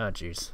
Oh, jeez.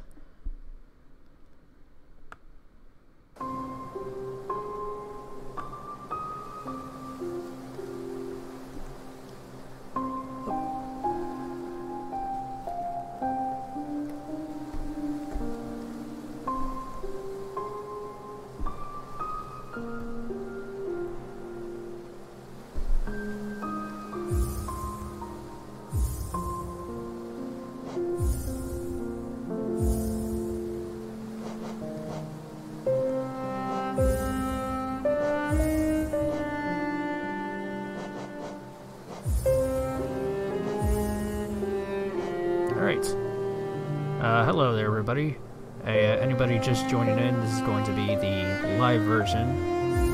Hello there, everybody. Anybody just joining in, this is going to be the live version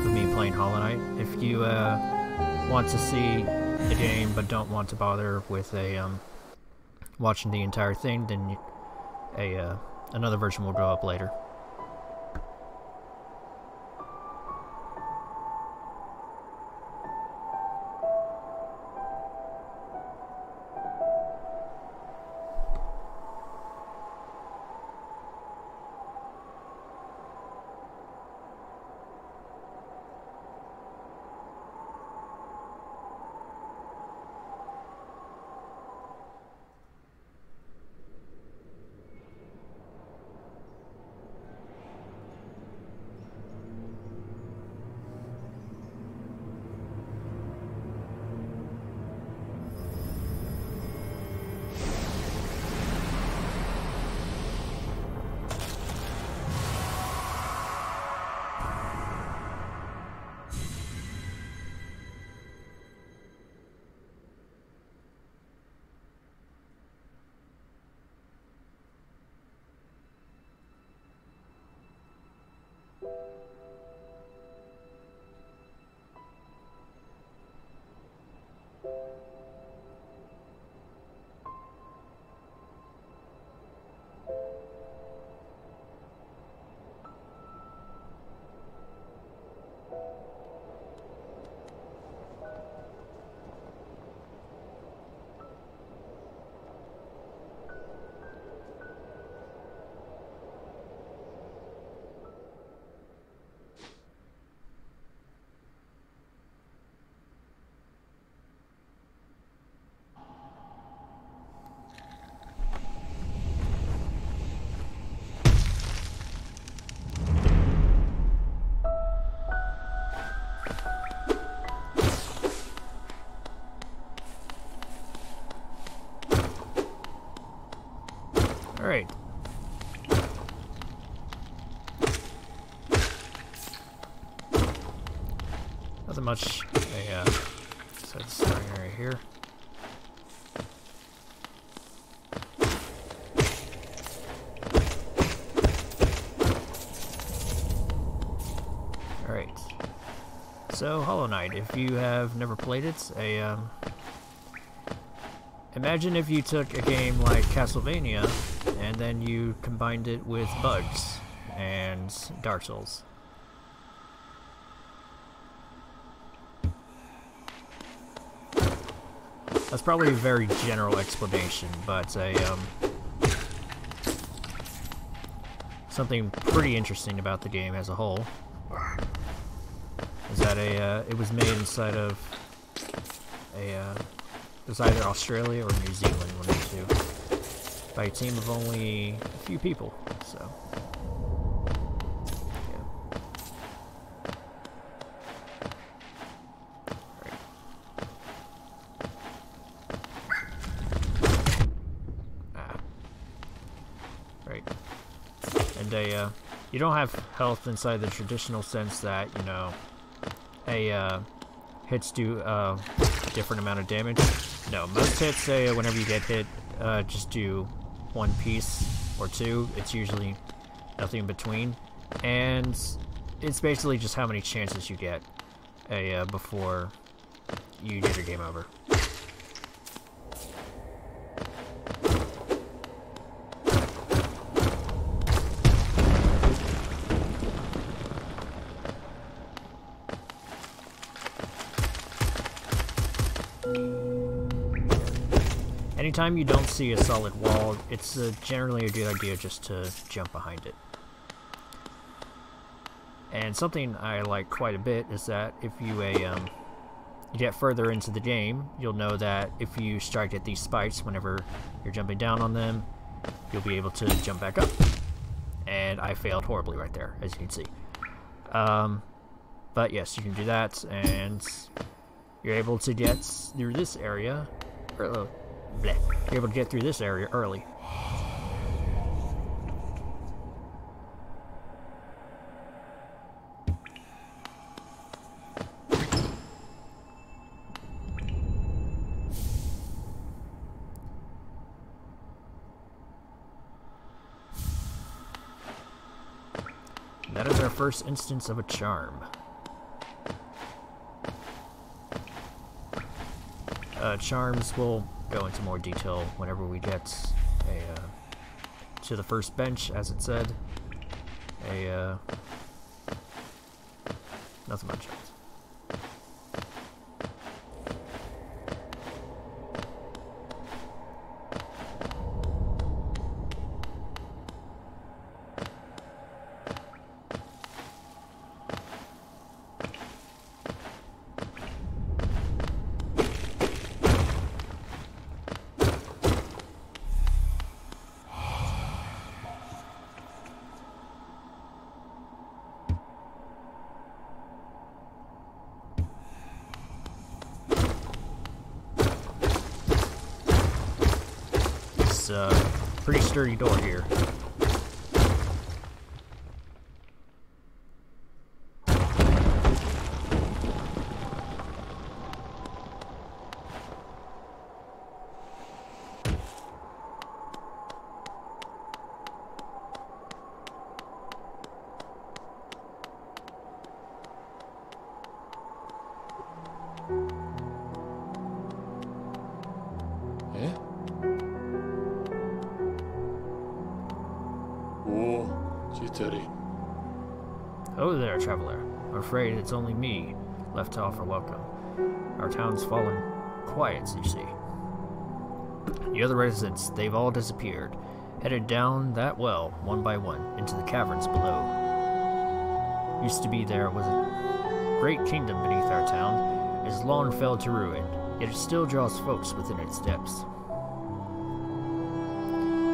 of me playing Hollow Knight. If you want to see the game but don't want to bother with watching the entire thing, then another version will go up later. Alright. Nothing much. So it's starting right here. Alright. So, Hollow Knight, if you have never played it, imagine if you took a game like Castlevania and then you combined it with bugs and Dark Souls. That's probably a very general explanation, but something pretty interesting about the game as a whole is that it was made inside of it was either Australia or New Zealand, one of the two, by a team of only a few people, so yeah. Right. And you don't have health inside the traditional sense that, you know, hits do a different amount of damage. No, most hits, whenever you get hit, just do one piece or two. It's usually nothing in between. And it's basically just how many chances you get before you get your game over. Anytime you don't see a solid wall, it's generally a good idea just to jump behind it. And something I like quite a bit is that if you get further into the game, you'll know that if you strike at these spikes whenever you're jumping down on them, you'll be able to jump back up. And I failed horribly right there, as you can see. But yes, you can do that, and you're able to get through this area. You're able to get through this area early. That is our first instance of a charm. Charms will go into more detail whenever we get to the first bench, as it said. Nothing much else. Pretty sturdy door here. Oh there, traveler. I'm afraid it's only me left to offer welcome. Our town's fallen quiet, you see. The other residents, they've all disappeared, headed down that well, one by one, into the caverns below. Used to be there was a great kingdom beneath our town. It has long fell to ruin, yet it still draws folks within its depths.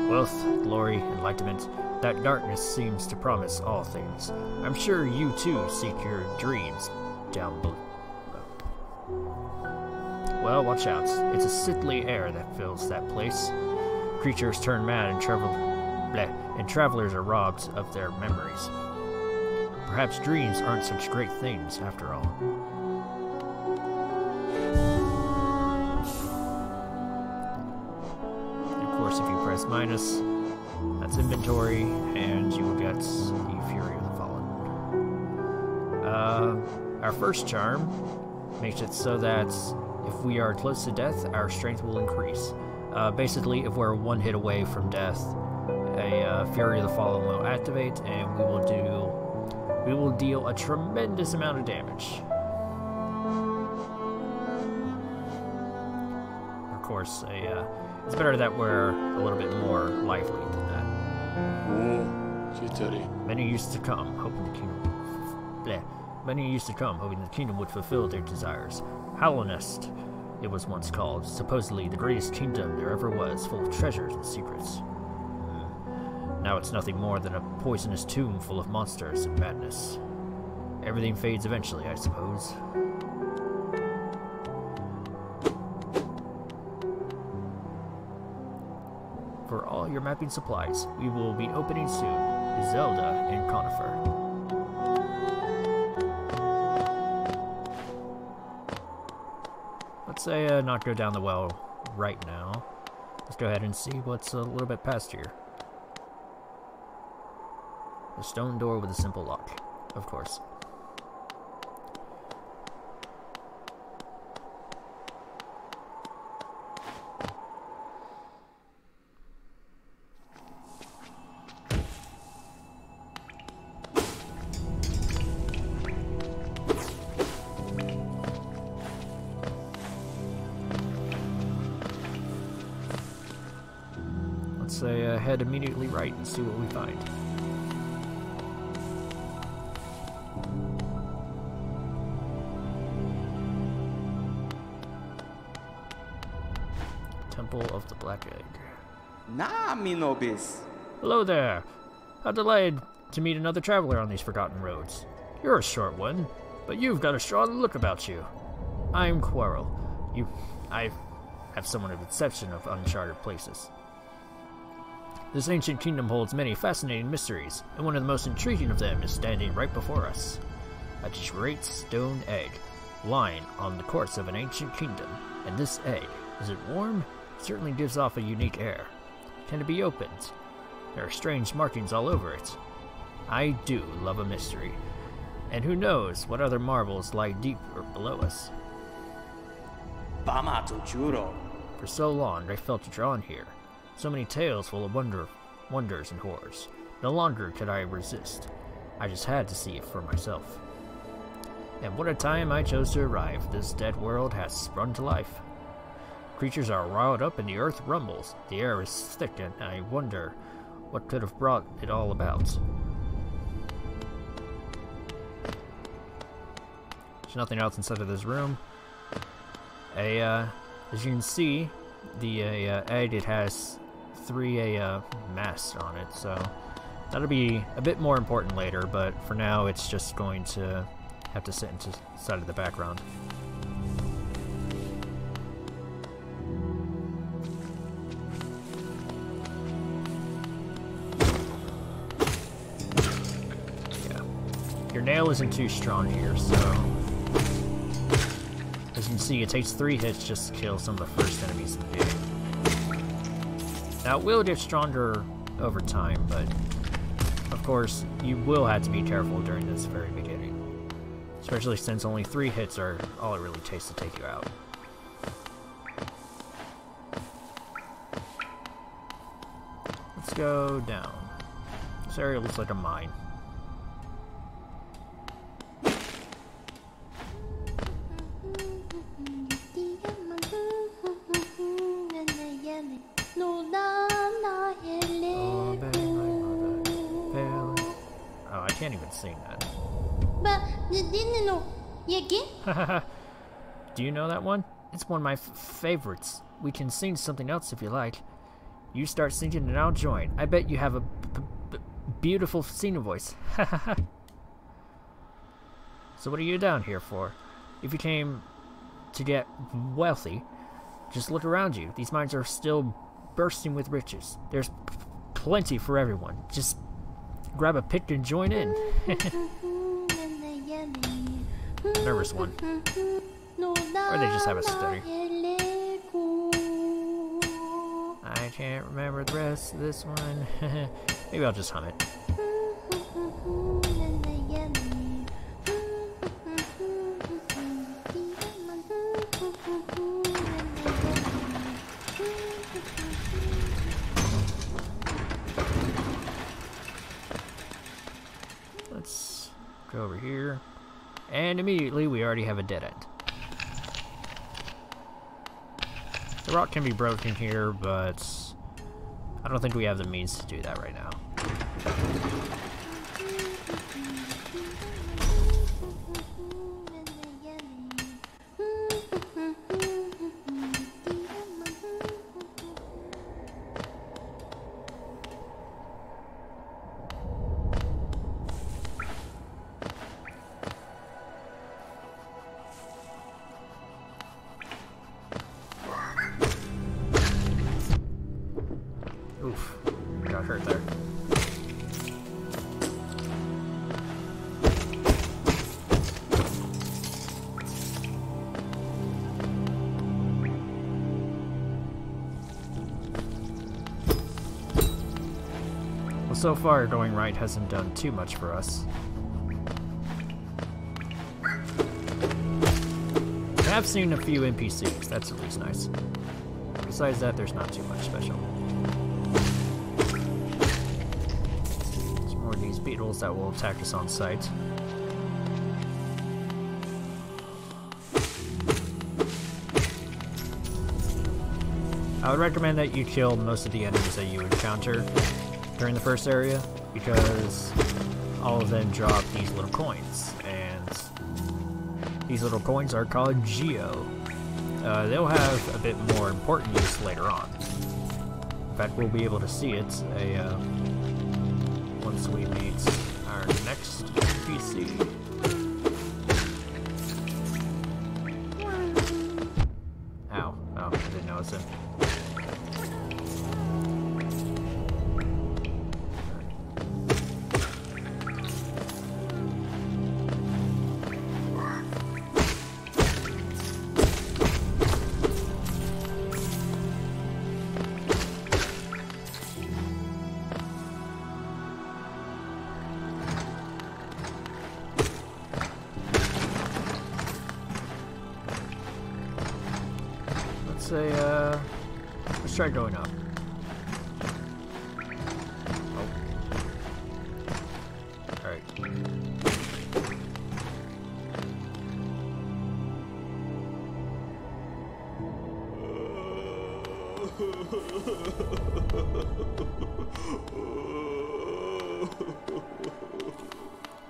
Wealth, glory, enlightenment, that darkness seems to promise all things. I'm sure you too seek your dreams down below. Well, watch out. It's a sickly air that fills that place. Creatures turn mad and travelers are robbed of their memories. Perhaps dreams aren't such great things after all. And of course, if you press minus, that's inventory, and you will get the Fury of the Fallen. Our first charm makes it so that if we are close to death, our strength will increase. Basically, if we're one hit away from death, a Fury of the Fallen will activate, and we will deal a tremendous amount of damage. Of course, it's better that we're a little bit more lively than that. Many used to come, hoping the kingdom would fulfill their desires. Hallownest, it was once called, supposedly the greatest kingdom there ever was, full of treasures and secrets. Now it's nothing more than a poisonous tomb full of monsters and madness. Everything fades eventually, I suppose. For all your mapping supplies, we will be opening soon. Zelda and Conifer. Let's say not go down the well right now. Let's go ahead and see what's a little bit past here. A stone door with a simple lock, of course. say head immediately right and see what we find. Temple of the Black Egg. Nah, me nobis. Hello there! How delighted to meet another traveler on these forgotten roads. You're a short one, but you've got a strong look about you. I'm Quarrel. I have somewhat of a conception of uncharted places. This ancient kingdom holds many fascinating mysteries, and one of the most intriguing of them is standing right before us. A great stone egg, lying on the course of an ancient kingdom. And this egg, is it warm? It certainly gives off a unique air. Can it be opened? There are strange markings all over it. I do love a mystery. And who knows what other marvels lie deep or below us. Bama to juro. For so long I felt drawn here. So many tales full of wonders and horrors. No longer could I resist. I just had to see it for myself. And what a time I chose to arrive. This dead world has sprung to life. Creatures are riled up and the earth rumbles. The air is thick and I wonder what could have brought it all about. There's nothing else inside of this room. As you can see, the egg, it has 3 masts on it, so that'll be a bit more important later, but for now it's just going to have to sit inside of the background. Yeah. Your nail isn't too strong here, so as you can see, it takes 3 hits just to kill some of the first enemies in the game. Now, it will get stronger over time, but of course, you will have to be careful during this very beginning. Especially since only 3 hits are all it really takes to take you out. Let's go down. This area looks like a mine. Oh, I can't even sing that. Do you know that one? It's one of my favorites. We can sing something else if you like. You start singing and I'll join. I bet you have a beautiful singing voice. So what are you down here for? If you came to get wealthy, just look around you. These mines are still bursting with riches. There's plenty for everyone. Just grab a pick and join in. Nervous one. Or they just have a stutter. I can't remember the rest of this one. Maybe I'll just hum it. Let's go over here. And immediately we already have a dead end. The rock can be broken here, but I don't think we have the means to do that right now. Oof, got hurt there. Well, so far going right hasn't done too much for us. I have seen a few NPCs, that's at least nice. Besides that, there's not too much special. These beetles that will attack us on sight. I would recommend that you kill most of the enemies that you encounter during the first area, because all of them drop these little coins, and these little coins are called Geo. They'll have a bit more important use later on. In fact, we'll be able to see it once we meet our next NPC. Ow. Oh, I didn't notice him. Let's try going up. Oh. Alright.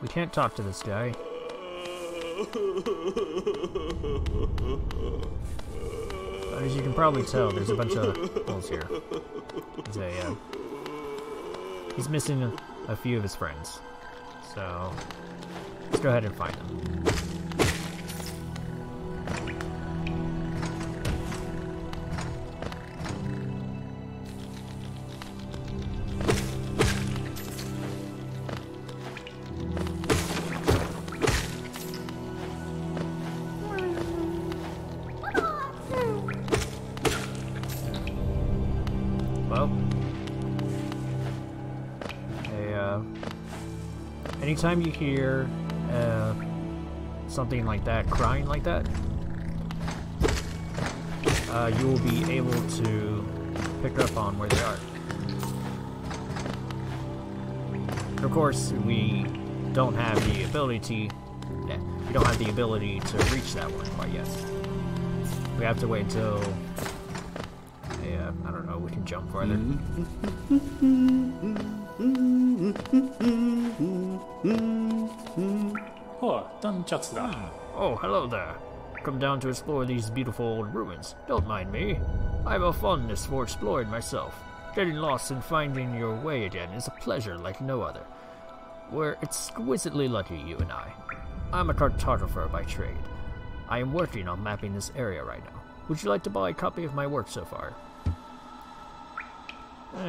We can't talk to this guy. But as you can probably tell, there's a bunch of holes here. He's missing a few of his friends. So, let's go ahead and find them. Anytime you hear something like that, crying like that, you will be able to pick up on where they are. Of course, we don't have the ability to reach that one quite yet. We have to wait until I don't know, we can jump farther. Oh, hello there. Come down to explore these beautiful old ruins. Don't mind me. I have a fondness for exploring myself. Getting lost and finding your way again is a pleasure like no other. We're exquisitely lucky, you and I. I'm a cartographer by trade. I am working on mapping this area right now. Would you like to buy a copy of my work so far?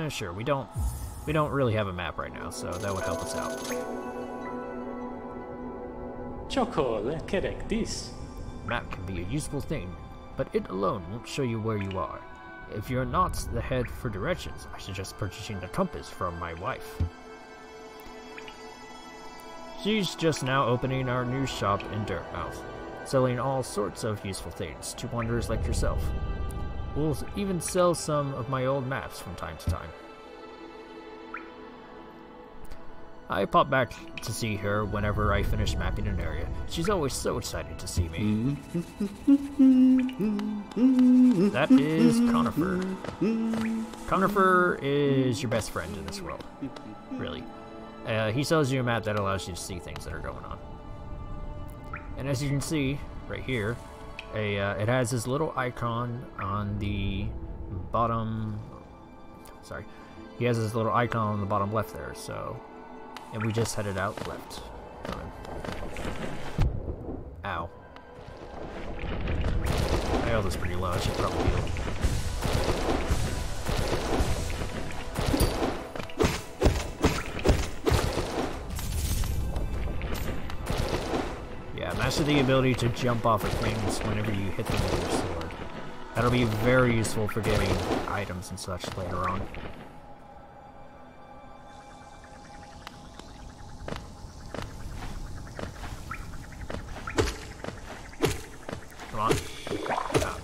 Sure, we don't really have a map right now, so that would help us out. Map can be a useful thing, but it alone won't show you where you are. If you're not the head for directions, I suggest purchasing the compass from my wife. She's just now opening our new shop in Dirtmouth, selling all sorts of useful things to wanderers like yourself. We'll even sell some of my old maps from time to time. I pop back to see her whenever I finish mapping an area. She's always so excited to see me. That is Conifer. Conifer is your best friend in this world. Really. He sells you a map that allows you to see things that are going on. And as you can see, right here, it has this little icon on the bottom... Sorry. He has this little icon on the bottom left there, so... And we just headed out left. Ow. My health is pretty low, I should probably heal. Yeah, master the ability to jump off of things whenever you hit them with your sword. That'll be very useful for getting items and such later on. Come on. Ah.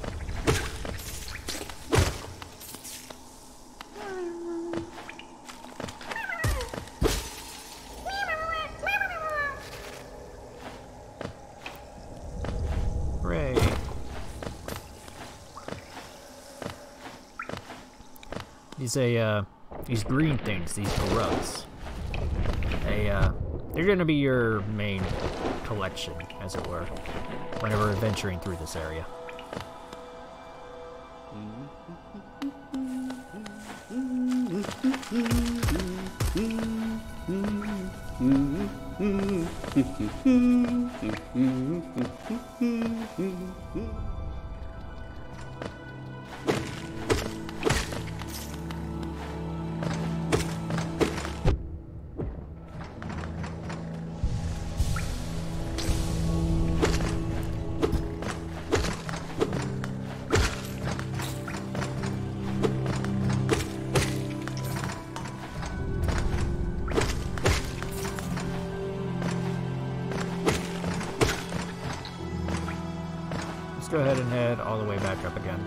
Hooray. these green things, these grubs. They're gonna be your main collection, as it were, whenever adventuring through this area. Let's go ahead and head all the way back up again.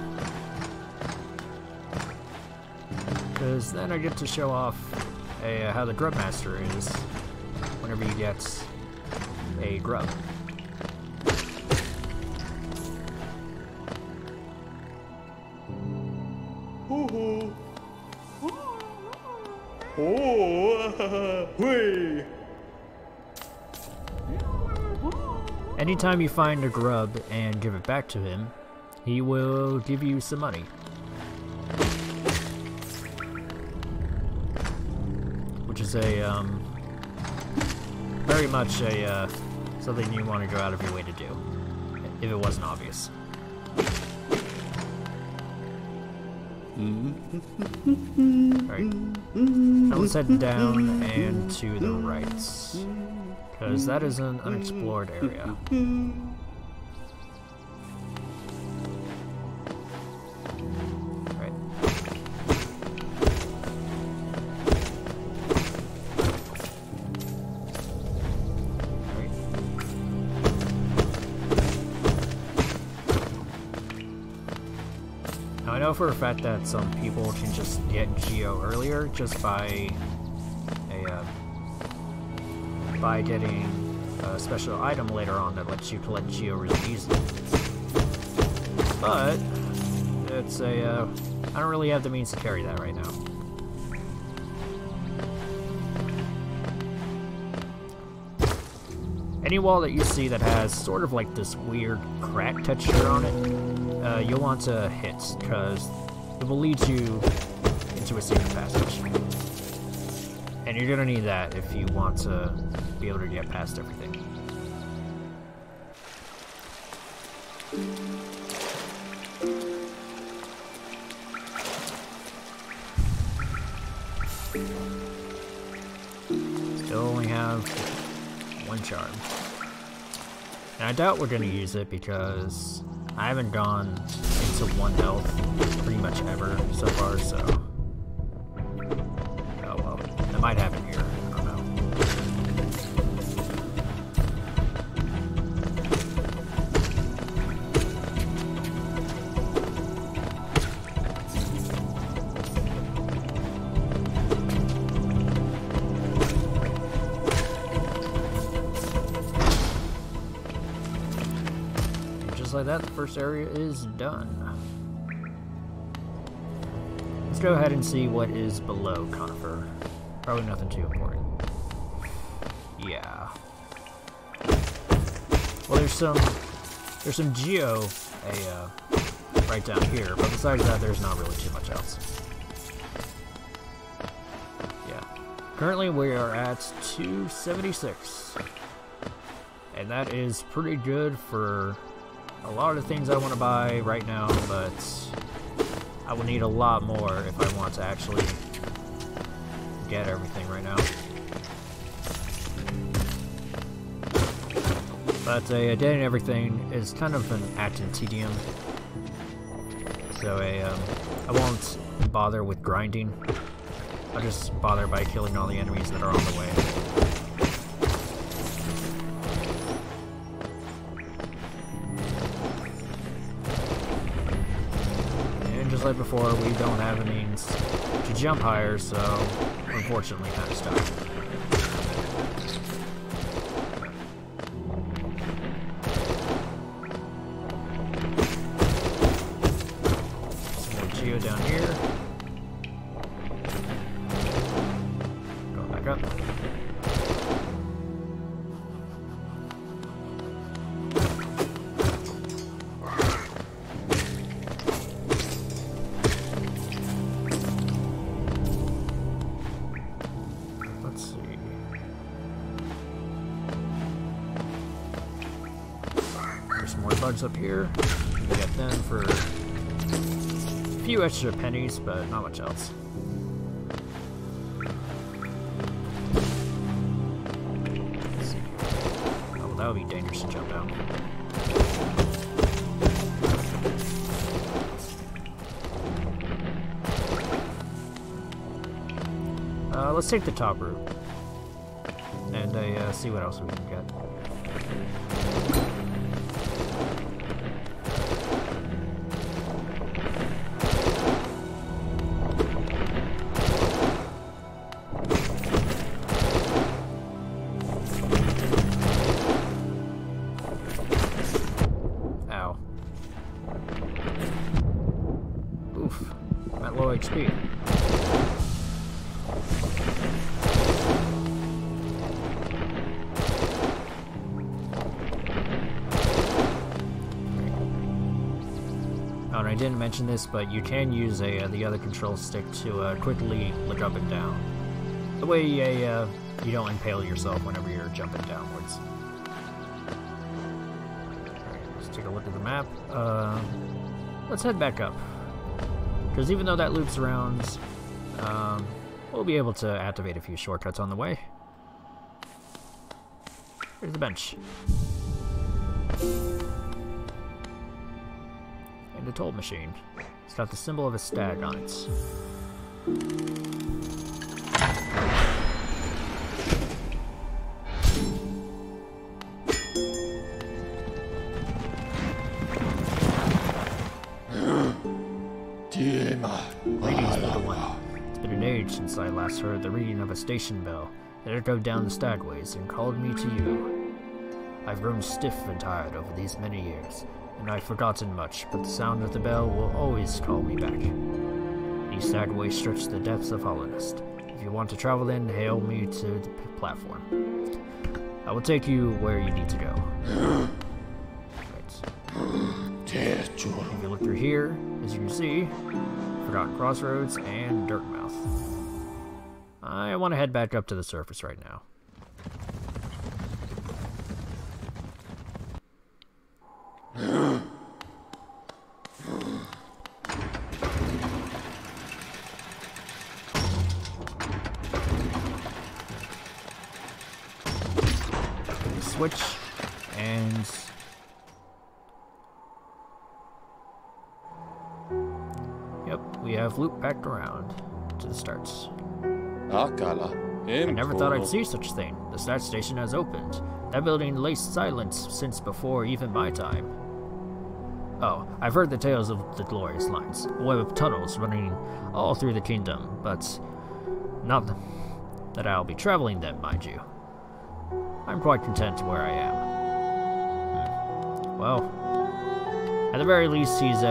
Because then I get to show off how the grub master is whenever you get a grub. Anytime you find a grub and give it back to him, he will give you some money. Which is a, very much a, something you want to go out of your way to do, if it wasn't obvious. Alright, now let's head down and to the right, because that is an unexplored area. Right. Now I know for a fact that some people can just get Geo earlier just by getting a special item later on that lets you collect Geo really easily. But it's I don't really have the means to carry that right now. Any wall that you see that has sort of like this weird crack texture on it, you'll want to hit, because it will lead you into a secret passage. And you're gonna need that if you want to be able to get past everything. Still only have one charm. And I doubt we're gonna use it because I haven't gone into 1 health pretty much ever so far, so... Oh well, it might happen here, I don't know. Just like that, the first area is done. Let's go ahead and see what is below Conifer. Probably nothing too important. Yeah. Well, there's some Geo right down here, but besides that, there's not really too much else. Yeah. Currently, we are at 276, and that is pretty good for a lot of things I want to buy right now, but I will need a lot more if I want to actually get everything right now. But getting everything is kind of an act in tedium, so I won't bother with grinding. I'll just bother by killing all the enemies that are on the way. Just like before, we don't have the means to jump higher, so unfortunately kind of stuck. Some more Geo down here. bugs up here. You can get them for a few extra pennies, but not much else. Let's see. Oh, that would be dangerous to jump down. Let's take the top route and see what else we can get. Ow. Oof. I'm at low HP. I didn't mention this, but you can use the other control stick to quickly jump it down. The way you don't impale yourself whenever you're jumping downwards. Alright, let's take a look at the map. Let's head back up. Because even though that loops around, we'll be able to activate a few shortcuts on the way. Here's the bench. And a toll machine. It's got the symbol of a stag on it. Greetings, little one. It's been an age since I last heard the ringing of a station bell. It echoed down the stagways and called me to you. I've grown stiff and tired over these many years, and I've forgotten much, but the sound of the bell will always call me back. These stagways stretch the depths of Hollownest. If you want to travel in, hail me to the platform. I will take you where you need to go. Right. If you look through here, as you can see, Forgotten Crossroads and Dirtmouth. I want to head back up to the surface right now. Switch and yep, we have looped back around to the starts. I never thought I'd see such a thing. The start station has opened. That building lay silent since before even my time. Oh, I've heard the tales of the glorious lines, a web of tunnels running all through the kingdom, but not that I'll be traveling them, mind you. I'm quite content where I am. Well, at the very least, he's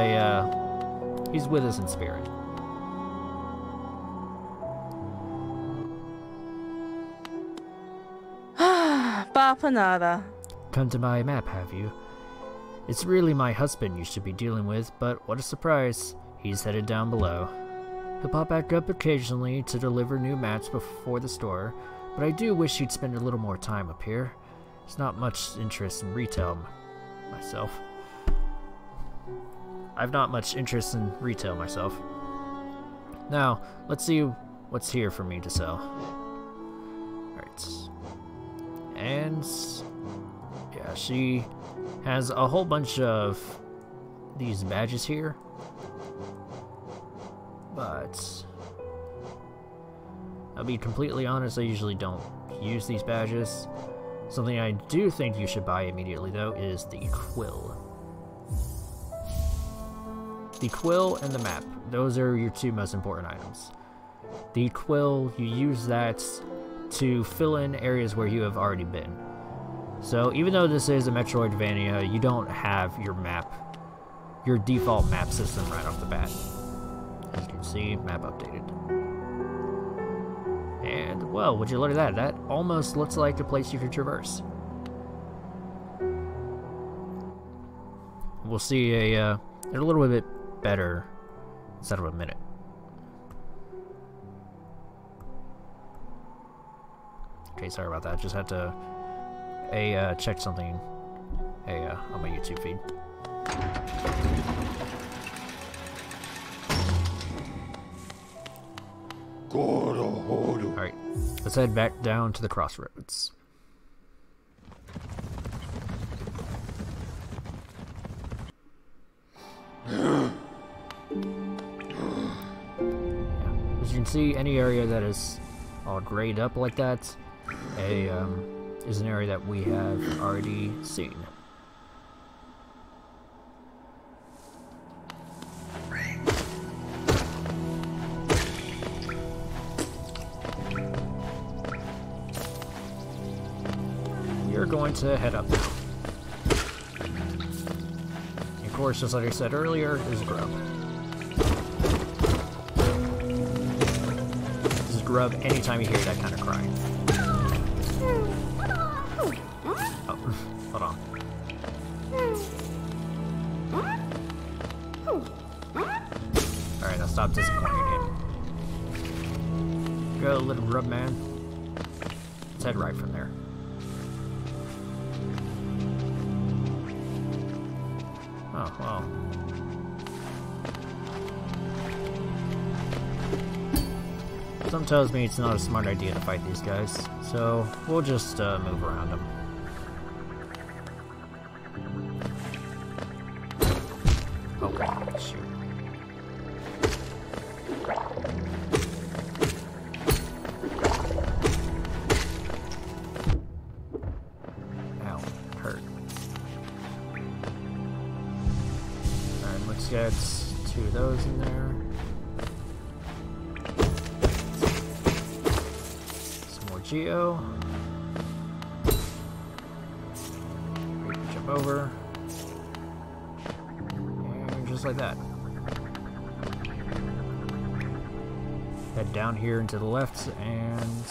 with us in spirit. Bapanada. Come to my map, have you? It's really my husband you should be dealing with, but what a surprise. He's headed down below. He'll pop back up occasionally to deliver new maps before the store, but I do wish he'd spend a little more time up here. There's not much interest in retail myself. I've not much interest in retail myself. Now, let's see what's here for me to sell. Alright. And yeah, she has a whole bunch of these badges here. But I'll be completely honest, I usually don't use these badges. Something I do think you should buy immediately, though, is the quill. The quill and the map. Those are your two most important items. The quill, you use that to fill in areas where you have already been. So even though this is a Metroidvania, you don't have your default map system right off the bat. As you can see, map updated. And, well, would you look at that? That almost looks like a place you could traverse. We'll see a little bit better instead of a minute. Okay, sorry about that. Just had to check something on my YouTube feed. Alright, let's head back down to the crossroads. As you can see, any area that is all grayed up like that is an area that we have already seen. We're going to head up now. Of course, just like I said earlier, is grub. This is grub anytime you hear that kind of cry. Oh, hold on. Alright, now stop disappointing him. Go, little grub man. Let's head right from there. Oh, well. Something tells me it's not a smart idea to fight these guys, so we'll just move around them. Okay, shoot. Ow, hurt. Alright, let's get 2 of those in there. Some more Geo. Jump over. And just like that. Head down here into the left, and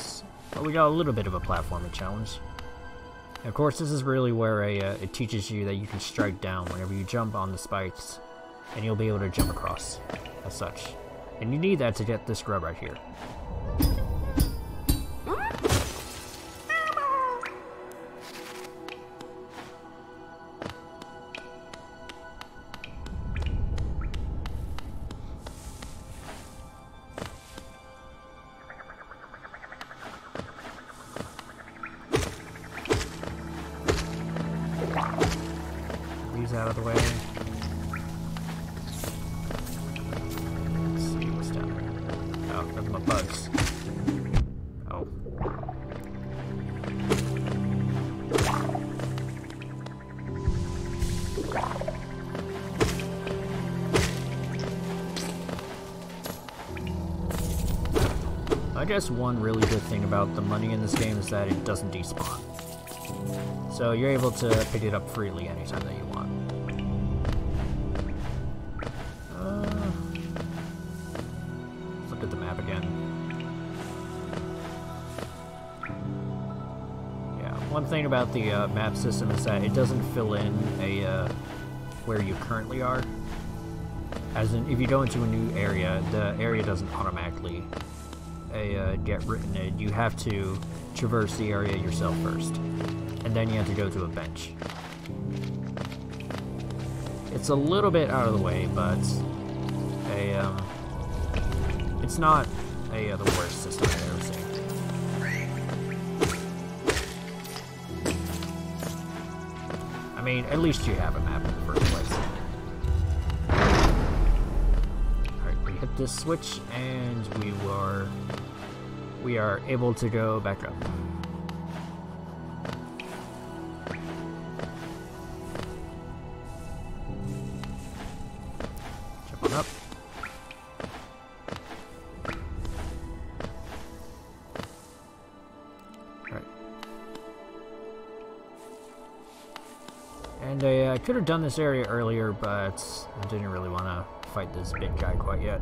well, we got a little bit of a platforming challenge. And of course, this is really where it teaches you that you can strike down whenever you jump on the spikes, and you'll be able to jump across as such. And you need that to get this grub right here. These out of the way. Let's see what's down there. Oh, nothing but bugs. Oh. I guess one really good thing about the money in this game is that it doesn't despawn. So you're able to pick it up freely anytime that you want. Let's look at the map again. Yeah, one thing about the map system is that it doesn't fill in where you currently are. As in, if you go into a new area, the area doesn't automatically get written in. You have to traverse the area yourself first. And then you have to go to a bench. It's a little bit out of the way, but it's not the worst system I've ever seen. I mean, at least you have a map in the first place. Alright, we hit this switch, and we are able to go back up. Up. Right. And I could have done this area earlier, but I didn't really want to fight this big guy quite yet.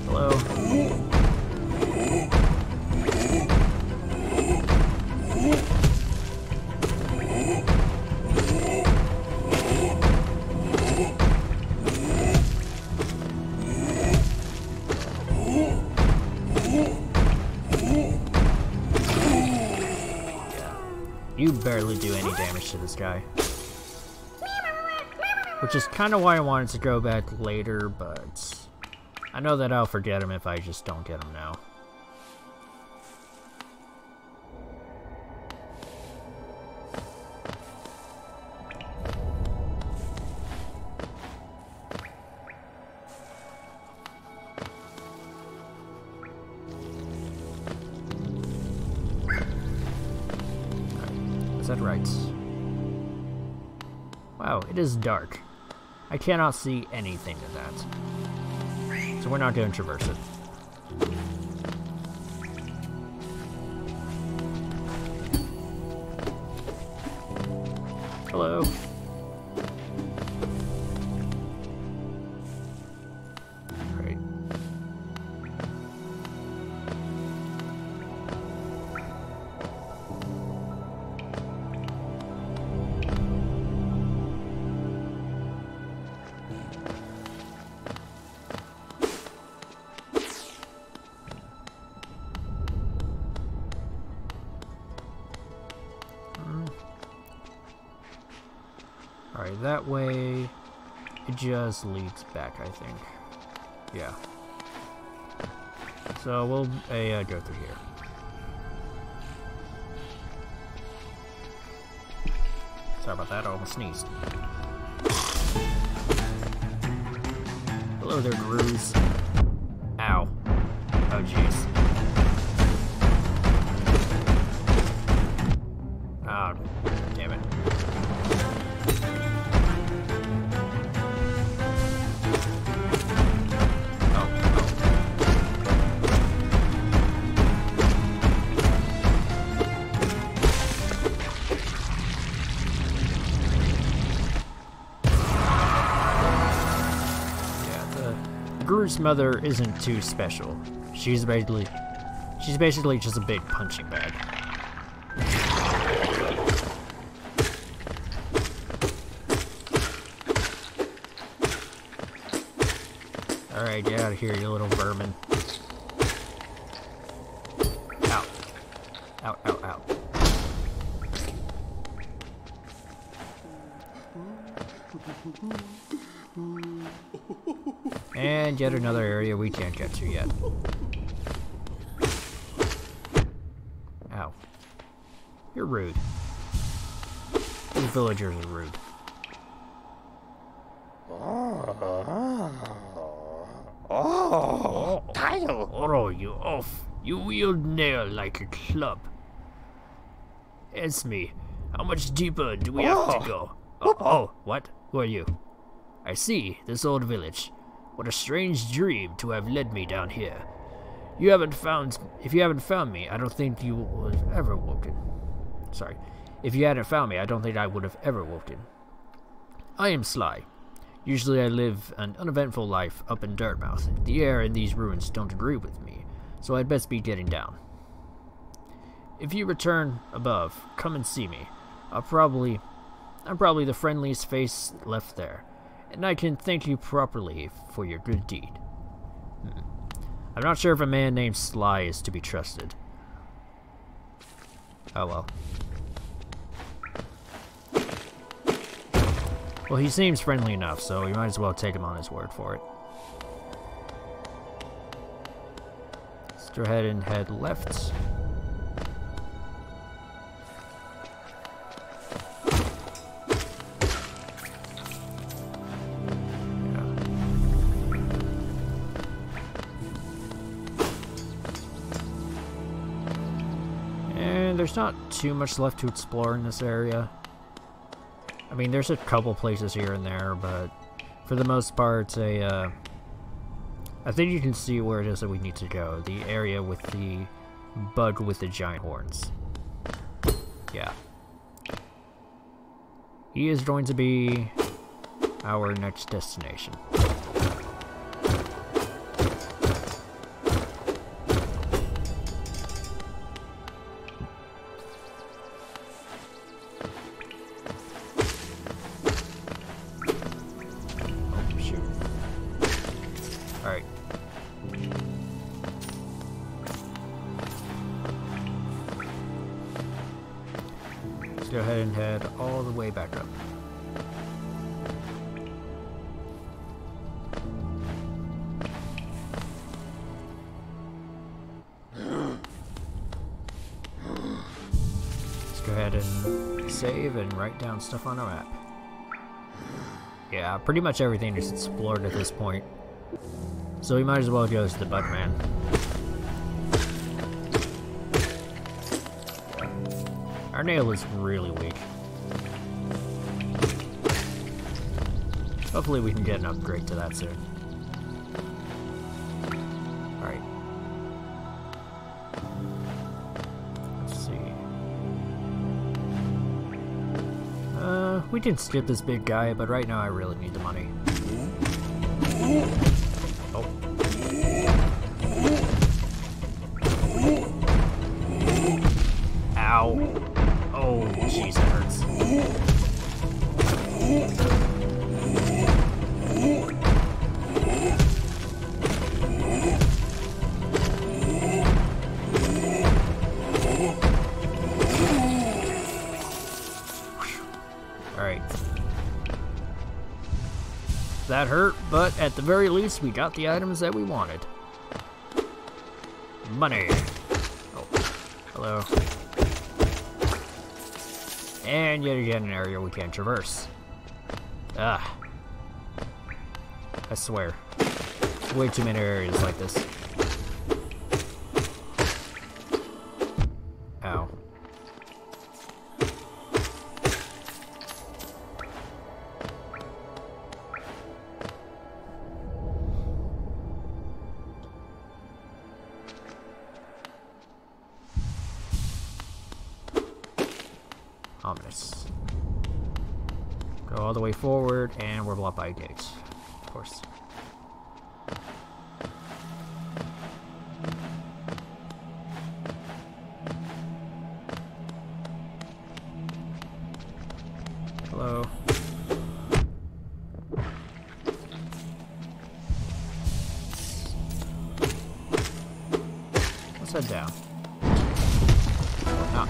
Hello. You barely do any damage to this guy. Which is kind of why I wanted to go back later, but I know that I'll forget him if I just don't get him now. Is that right? Wow, it is dark. I cannot see anything in that. So we're not going to traverse it. Hello. Great. Alright, that way it just leads back, I think. Yeah. So we'll go through here. Sorry about that, I almost sneezed. Hello there, Grooves. Ow. Oh, jeez. Ah, damn it. Groot's mother isn't too special. She's basically just a big punching bag. Alright, get out of here, you little vermin. Ow. Ow, ow, ow. And yet another area we can't get to yet. Ow. You're rude. These villagers are rude. Oh, you off. You wield nail like a club. Esme, how much deeper do we have to go? Oh, what? Who are you? I see, this old village. What a strange dream to have led me down here. If you haven't found me, I don't think you would have ever woken. Sorry. If you hadn't found me, I don't think I would have ever woken. I am Sly. Usually I live an uneventful life up in Dirtmouth. The air in these ruins don't agree with me, so I'd best be getting down. If you return above, come and see me. I'm probably the friendliest face left there, and I can thank you properly for your good deed. I'm not sure if a man named Sly is to be trusted. Oh well. Well, he seems friendly enough, so we might as well take him on his word for it. Let's go ahead and head left. There's not too much left to explore in this area. I mean, there's a couple places here and there, but for the most part, I think you can see where it is that we need to go. The area with the bug with the giant horns. Yeah. He is going to be our next destination. Let's go ahead and head all the way back up. Let's go ahead and save and write down stuff on our map. Yeah, pretty much everything is explored at this point. So we might as well go to the Bugman. Our nail is really weak. Hopefully we can get an upgrade to that soon. Alright. Let's see. We can skip this big guy, but right now I really need the money. Oh. Ow. Oh, jeez, that hurts. Alright. That hurt, but at the very least, we got the items that we wanted. Money. Oh, hello. And yet again, an area we can't traverse. Ah. I swear. Way too many areas like this. Ow. Ominous. Go all the way forward, and we're blocked by a gate. Of course. Hello. Let's head down. Ah.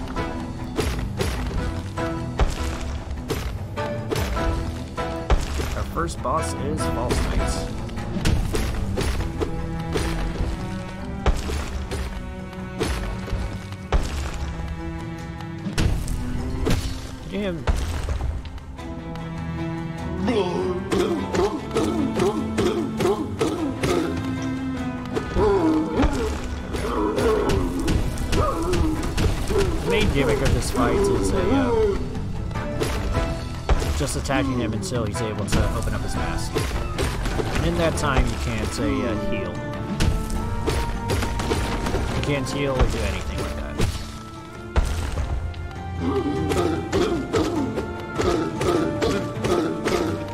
First boss is False Knights. Damn. The main gimmick of this fight is just attacking him until he's able to open up his mask. And in that time, you can't heal. You can't heal or do anything like that.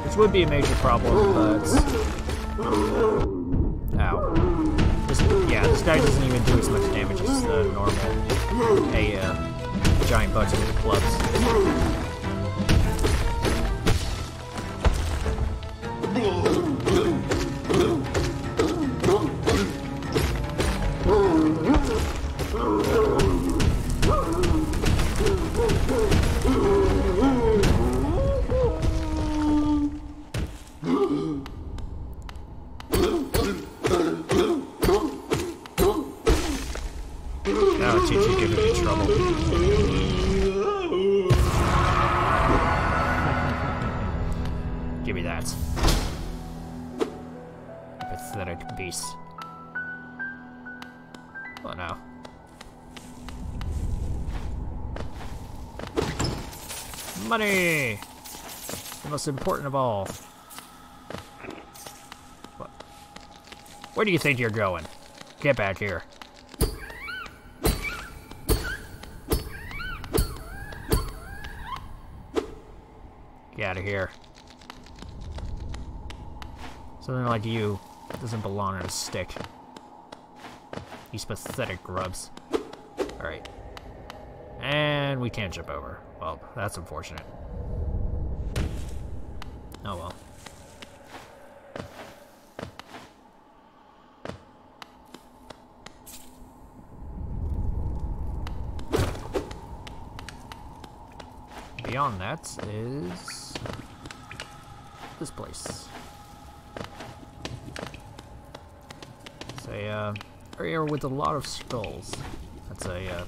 Which would be a major problem, but... Ow. This guy doesn't even do as much damage as the normal giant bugs with clubs. Now it's usually giving me trouble. Give me that. Pathetic beast. Oh no. Money! The most important of all. What? Where do you think you're going? Get back here. Get out of here. Something like you doesn't belong on a stick. These pathetic grubs. Alright. And we can't jump over. Well, that's unfortunate. Oh well. beyond that is this place. It's a area with a lot of skulls. That's a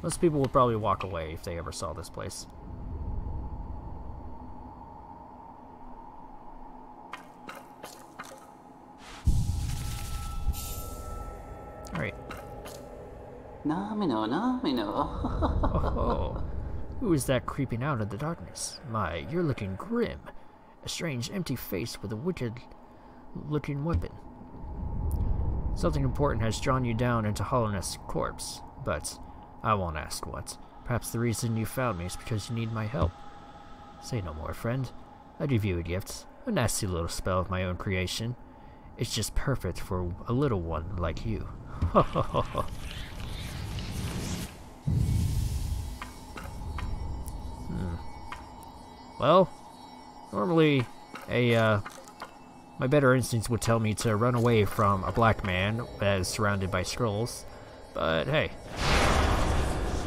most people would probably walk away if they ever saw this place. Alright. Namino, namino. Oh, who is that creeping out of the darkness? My, you're looking grim. A strange, empty face with a wicked-looking weapon. Something important has drawn you down into Hollowness corpse, but I won't ask what. Perhaps the reason you found me is because you need my help. Say no more, friend. I give you a gift, a nasty little spell of my own creation. It's just perfect for a little one like you. Ho ho ho ho. Well, normally my better instincts would tell me to run away from a black man that is surrounded by scrolls, but hey.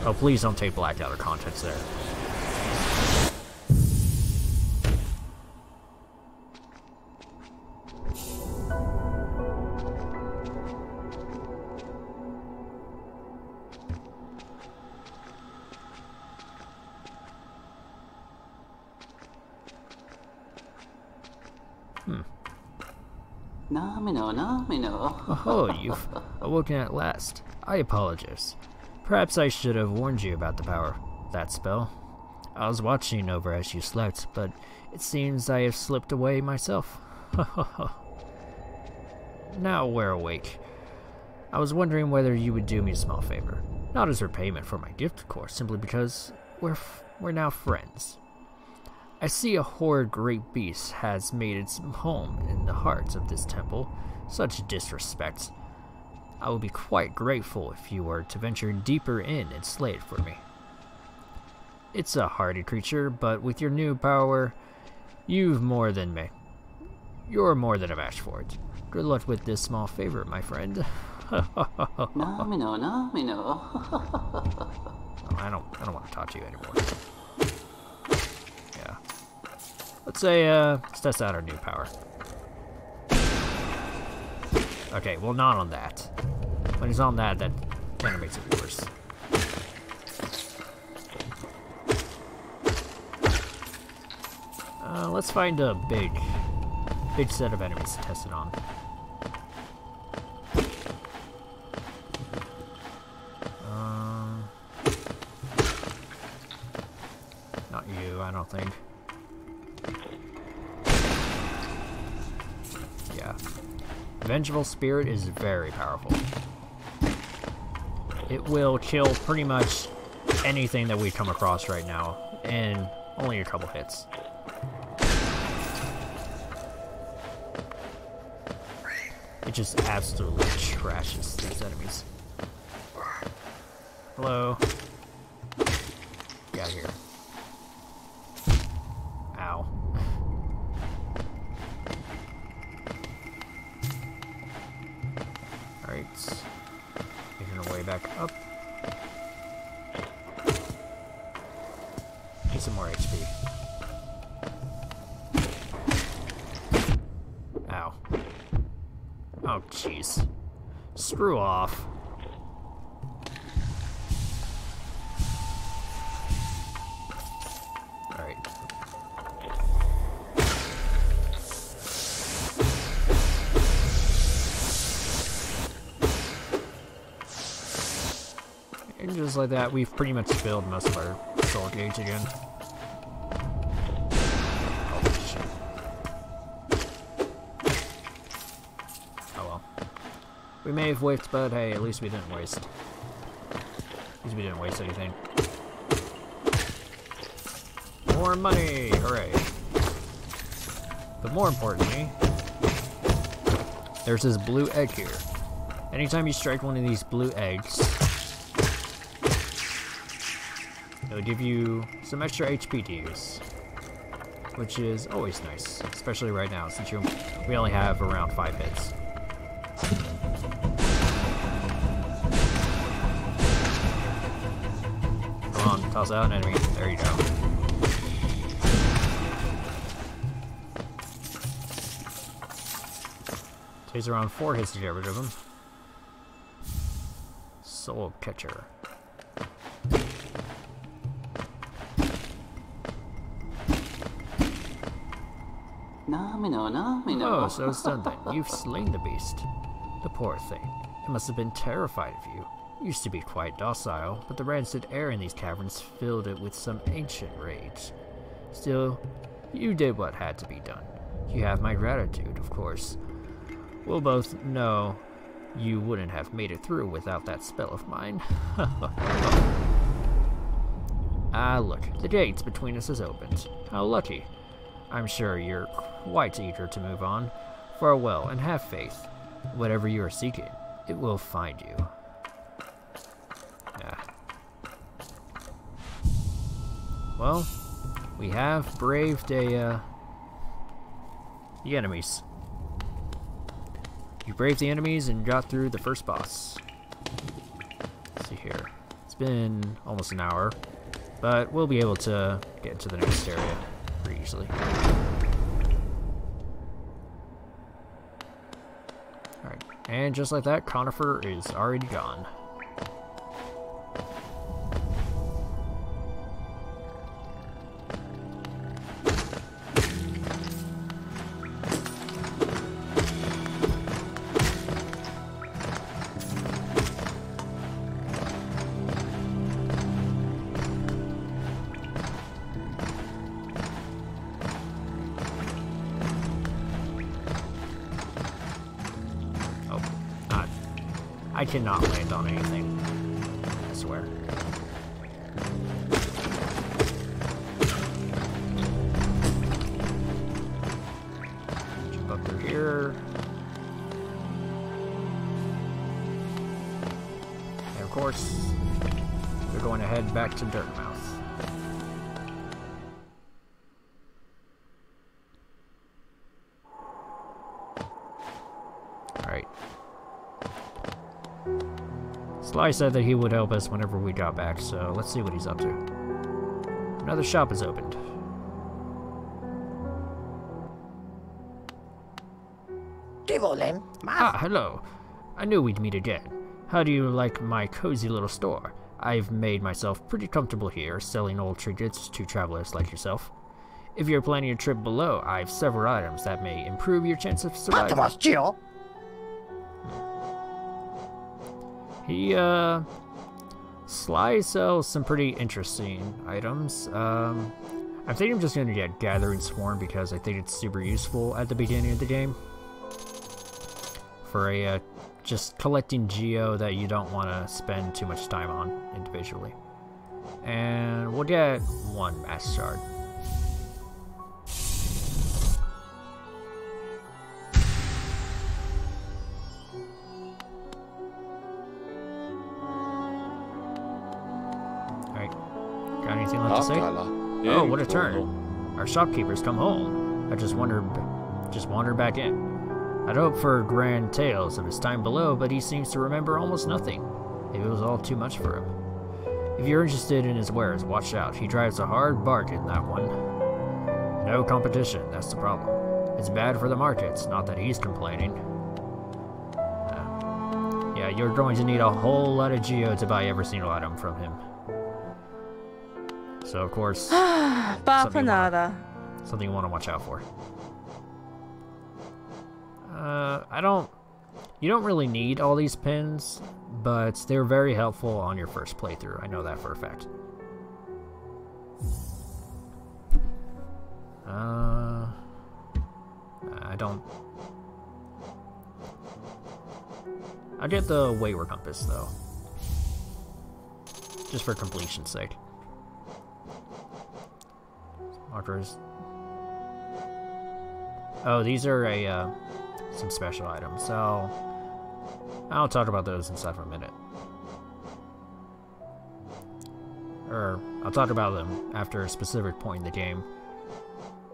Oh, please don't take black out of context there. Namino, namino. Oh, you've awoken at last. I apologize. Perhaps I should have warned you about the power of that spell. I was watching over as you slept, but it seems I have slipped away myself. Now we're awake. I was wondering whether you would do me a small favor. Not as repayment for my gift, of course, simply because we're now friends. I see a horrid great beast has made its home in the heart of this temple. Such disrespect. I would be quite grateful if you were to venture deeper in and slay it for me. It's a hardy creature, but with your new power, you're more than a match for it. Good luck with this small favor, my friend. Namino, namino. I don't want to talk to you anymore. Yeah. Let's test out our new power. Okay, well, not on that. When he's on that kind of makes it worse. Let's find a big set of enemies to test it on. Not you, I don't think. Yeah. Vengeful Spirit is very powerful. It will kill pretty much anything that we come across right now in only a couple hits. It just absolutely trashes these enemies. Hello? Get out of here. Ow. Alright. Making our way back up. Need some more HP. Ow. Oh, jeez. Screw off. Alright. And just like that, we've pretty much filled most of our soul gauge again. We may have whiffed, but hey, at least we didn't waste. At least we didn't waste anything. More money! Hooray! But more importantly, there's this blue egg here. Anytime you strike one of these blue eggs, it'll give you some extra HP to use. Which is always nice, especially right now, since we only have around 5 hits. Come Toss out an enemy. There you go. Takes around 4 hits to get rid of him. Soul Catcher. No. Oh, so it's done then. You've slain the beast. The poor thing. It must have been terrified of you. Used to be quite docile, but the rancid air in these caverns filled it with some ancient rage. Still, you did what had to be done. You have my gratitude, of course. We'll both know you wouldn't have made it through without that spell of mine. Ah, look, the gates between us has opened. How lucky. I'm sure you're quite eager to move on. Farewell, and have faith. Whatever you are seeking, it will find you. Ah. Well, we have braved the enemies. You braved the enemies and got through the first boss. Let's see here. It's been almost an hour, but we'll be able to get into the next area pretty easily. Alright, and just like that, Conifer is already gone. I cannot land on anything. I swear. Jump up through here. And of course, we're going to head back to Dirtmouth. Alright. Sly said that he would help us whenever we got back, so let's see what he's up to. Another shop is opened. Ah, hello. I knew we'd meet again. How do you like my cozy little store? I've made myself pretty comfortable here, selling old trinkets to travelers like yourself. If you're planning a trip below, I've several items that may improve your chance of surviving. Sly sells some pretty interesting items. I think I'm just going to get Gathering Swarm because I think it's super useful at the beginning of the game. For a, just collecting Geo that you don't want to spend too much time on individually. And we'll get 1 Mass Shard. Got anything left to say? Oh, what a turn. Our shopkeeper's come home. I just wandered back in. I'd hoped for grand tales of his time below, but he seems to remember almost nothing. Maybe it was all too much for him. If you're interested in his wares, watch out. He drives a hard bargain, that one. No competition, that's the problem. It's bad for the markets, not that he's complaining. Yeah, you're going to need a whole lot of Geo to buy every single item from him. So, of course, something you want to watch out for. You don't really need all these pins, but they're very helpful on your first playthrough. I know that for a fact. I get the Wayward Compass, though. Just for completion's sake. Markers. Oh, these are some special items, so I'll talk about those inside for a minute. Or I'll talk about them after a specific point in the game.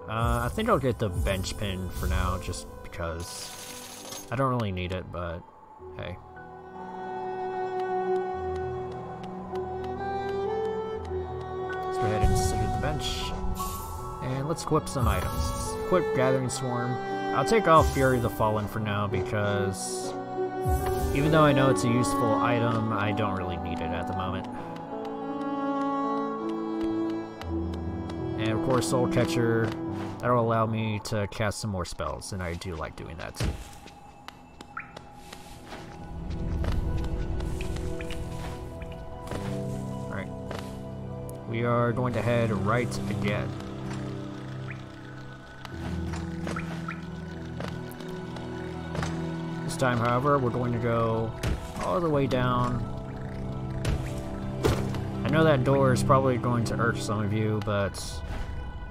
I think I'll get the bench pin for now, just because I don't really need it, but hey. bench. And let's equip some items. Equip Gathering Swarm. I'll take off Fury of the Fallen for now because even though I know it's a useful item, I don't really need it at the moment. And of course, Soul Catcher. That'll allow me to cast some more spells, and I do like doing that too. Alright. We are going to head right again. This time, however, we're going to go all the way down. I know that door is probably going to irk some of you, but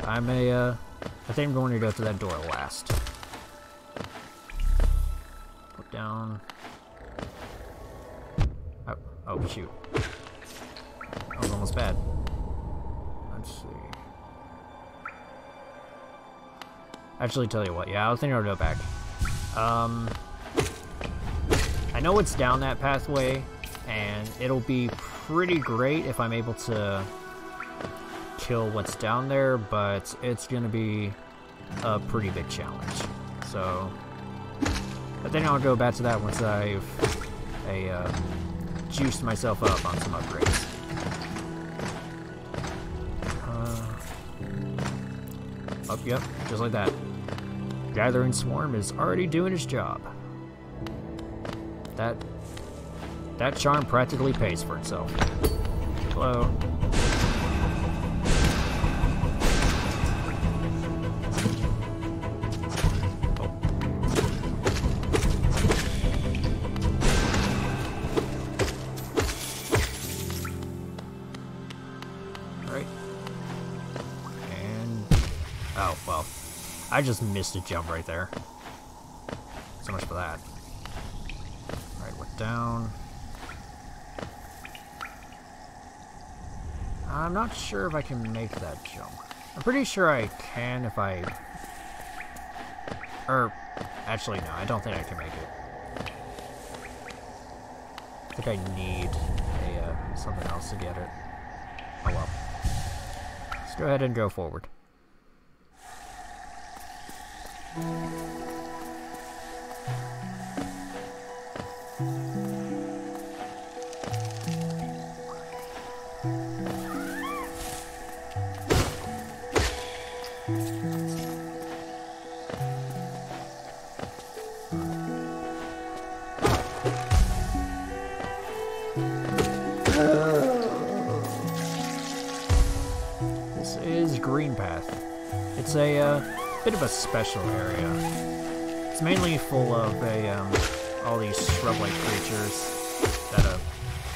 I think I'm going to go to that door last. Put down. Oh shoot. That was almost bad. Let's see. Actually, tell you what, yeah, I think I'll go back. I know it's down that pathway, and it'll be pretty great if I'm able to kill what's down there, but it's gonna be a pretty big challenge. So I think I'll go back to that once I've juiced myself up on some upgrades. Oh, yep, just like that. Gathering Swarm is already doing its job. That charm practically pays for itself. Hello. Oh, well. I just missed a jump right there. So much for that. Alright, went down. I'm not sure if I can make that jump. I'm pretty sure I can if I... actually, no, I don't think I can make it. I think I need something else to get it. Oh well. Let's go ahead and go forward. This is Green Path. It's a bit of a special area. It's mainly full of all these shrub-like creatures that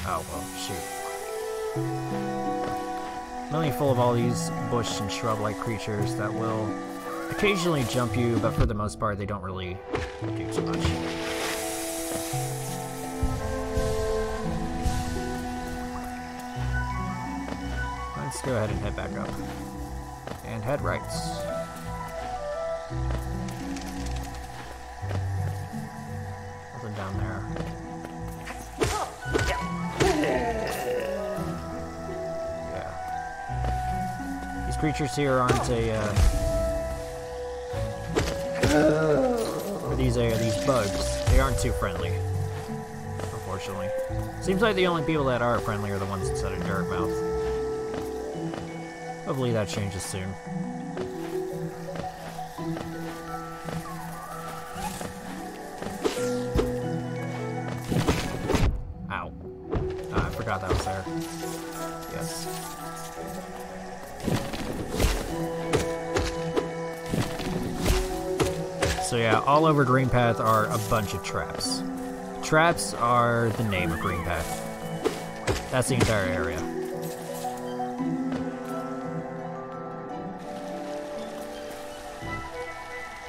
oh well, shoot. Mainly full of all these bush and shrub-like creatures that will occasionally jump you, but for the most part they don't really do too much. Let's go ahead and head back up. And head right. Nothing down there. Yeah. These creatures here aren't or these bugs, they aren't too friendly. Unfortunately. Seems like the only people that are friendly are the ones inside of Dirtmouth. Hopefully that changes soon. Ow. I forgot that was there. Yes. So yeah, all over Green Path are a bunch of traps. Traps are the name of Green Path. That's the entire area.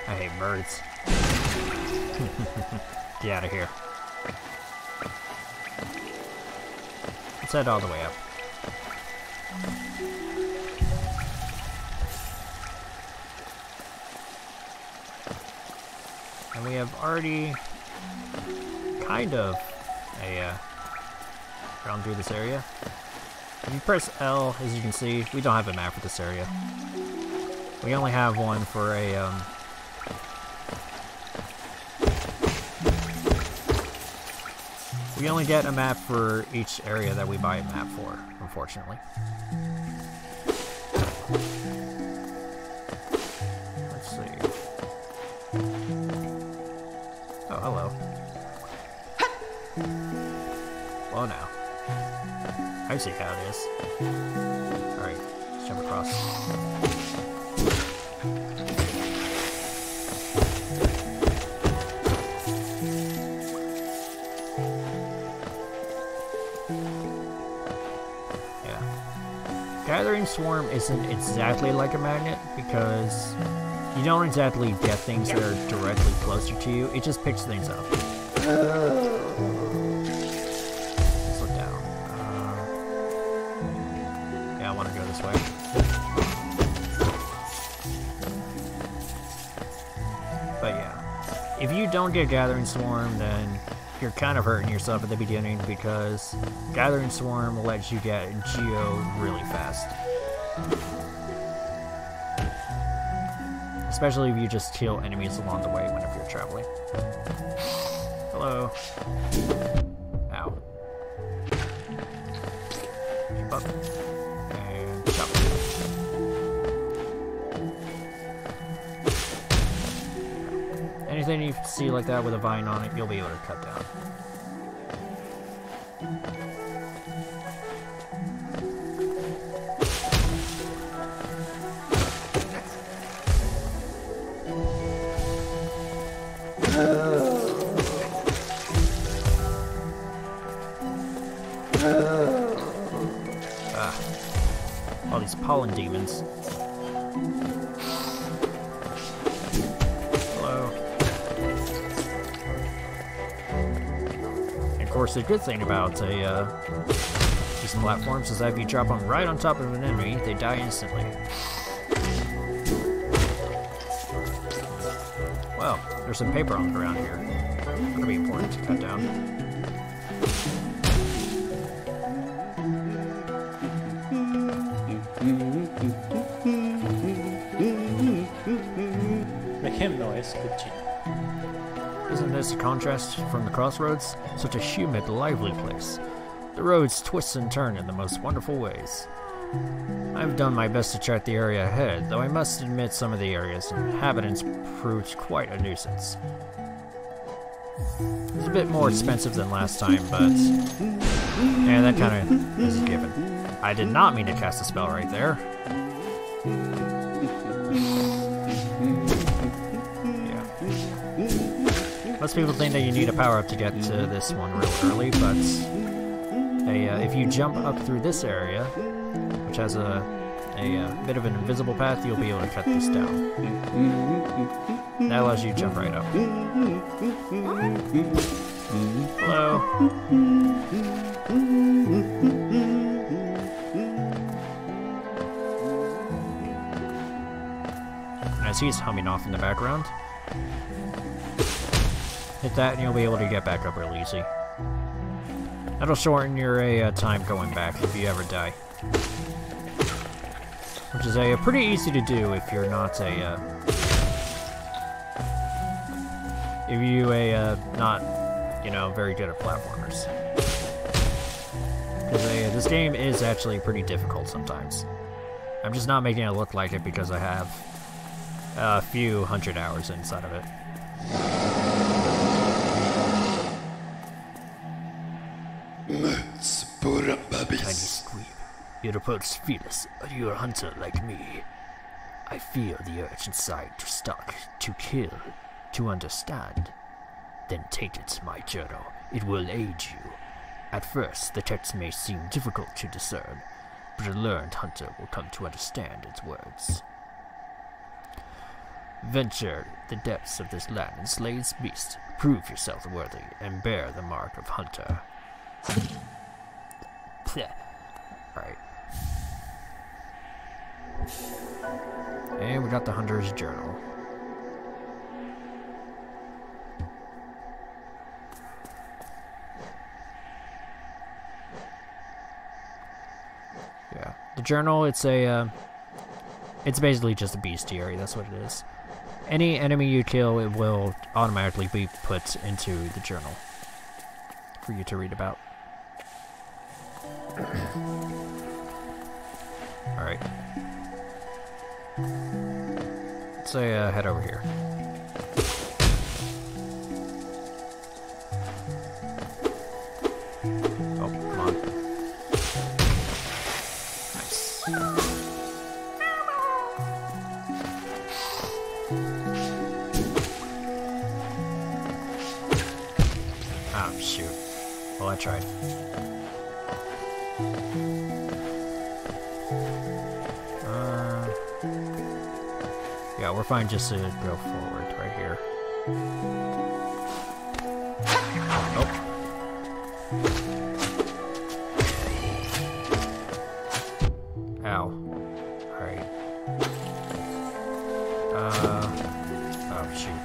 I hate birds. Get out of here. Let's head all the way up. And we have already kind of gone through this area. If you press L, as you can see, we don't have a map for this area. We only have one for a, we only get a map for each area that we buy a map for, unfortunately. Let's see. Oh, hello. Well, now. I see how it is. Alright, let's jump across. Yeah. Gathering Swarm isn't exactly like a magnet because you don't exactly get things that are directly closer to you, it just picks things up. If you don't get Gathering Swarm, then you're kind of hurting yourself at the beginning because Gathering Swarm lets you get Geo really fast. Especially if you just kill enemies along the way whenever you're traveling. Hello. Ow. Jump up. And chop. Anything you see like that with a vine on it, you'll be able to cut down. All these pollen demons. Of course, the good thing about these platforms is that if you drop them right on top of an enemy, they die instantly. Well, there's some paper on the ground here. That'll be important to cut down. The hymn noise could change. Isn't this a contrast from the crossroads? Such a humid, lively place. The roads twist and turn in the most wonderful ways. I've done my best to chart the area ahead, though I must admit some of the area's inhabitants proved quite a nuisance. It's a bit more expensive than last time, but... yeah, that kind of is a given. I did not mean to cast a spell right there. Most people think that you need a power-up to get to this one real early, but if you jump up through this area, which has a bit of an invisible path, you'll be able to cut this down. That allows you to jump right up. Hello. As he's humming off in the background. Hit that and you'll be able to get back up real easy. That'll shorten your time going back if you ever die. Which is pretty easy to do if you're not not, you know, very good at platformers. Because this game is actually pretty difficult sometimes. I'm just not making it look like it because I have a few hundred hours inside of it. Tiny squeak. You're approached fearless, but you're a hunter like me. I feel the urge inside to stalk, to kill, to understand. Then take it, my journal. It will aid you. At first, the text may seem difficult to discern, but a learned hunter will come to understand its words. Venture the depths of this land and slay its beast. Prove yourself worthy and bear the mark of hunter. Alright. And we got the Hunter's Journal. The journal, it's a, it's basically just a bestiary, that's what it is. Any enemy you kill, it will automatically be put into the journal for you to read about. Alright. Let's say, head over here. Oh, come on. Nice. Oh, shoot. Well, I tried. Yeah, we're fine just to go forward right here. Oh. Ow. Alright. Oh, shoot.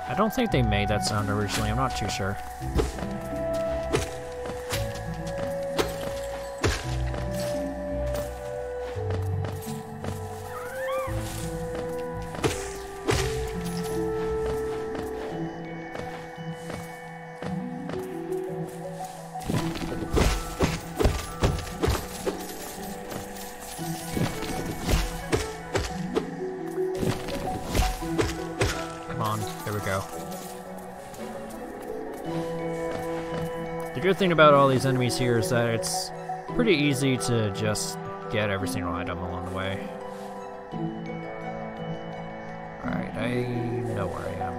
I don't think they made that sound originally, I'm not too sure. There we go. The good thing about all these enemies here is that it's pretty easy to just get every single item along the way. Alright, I know where I am.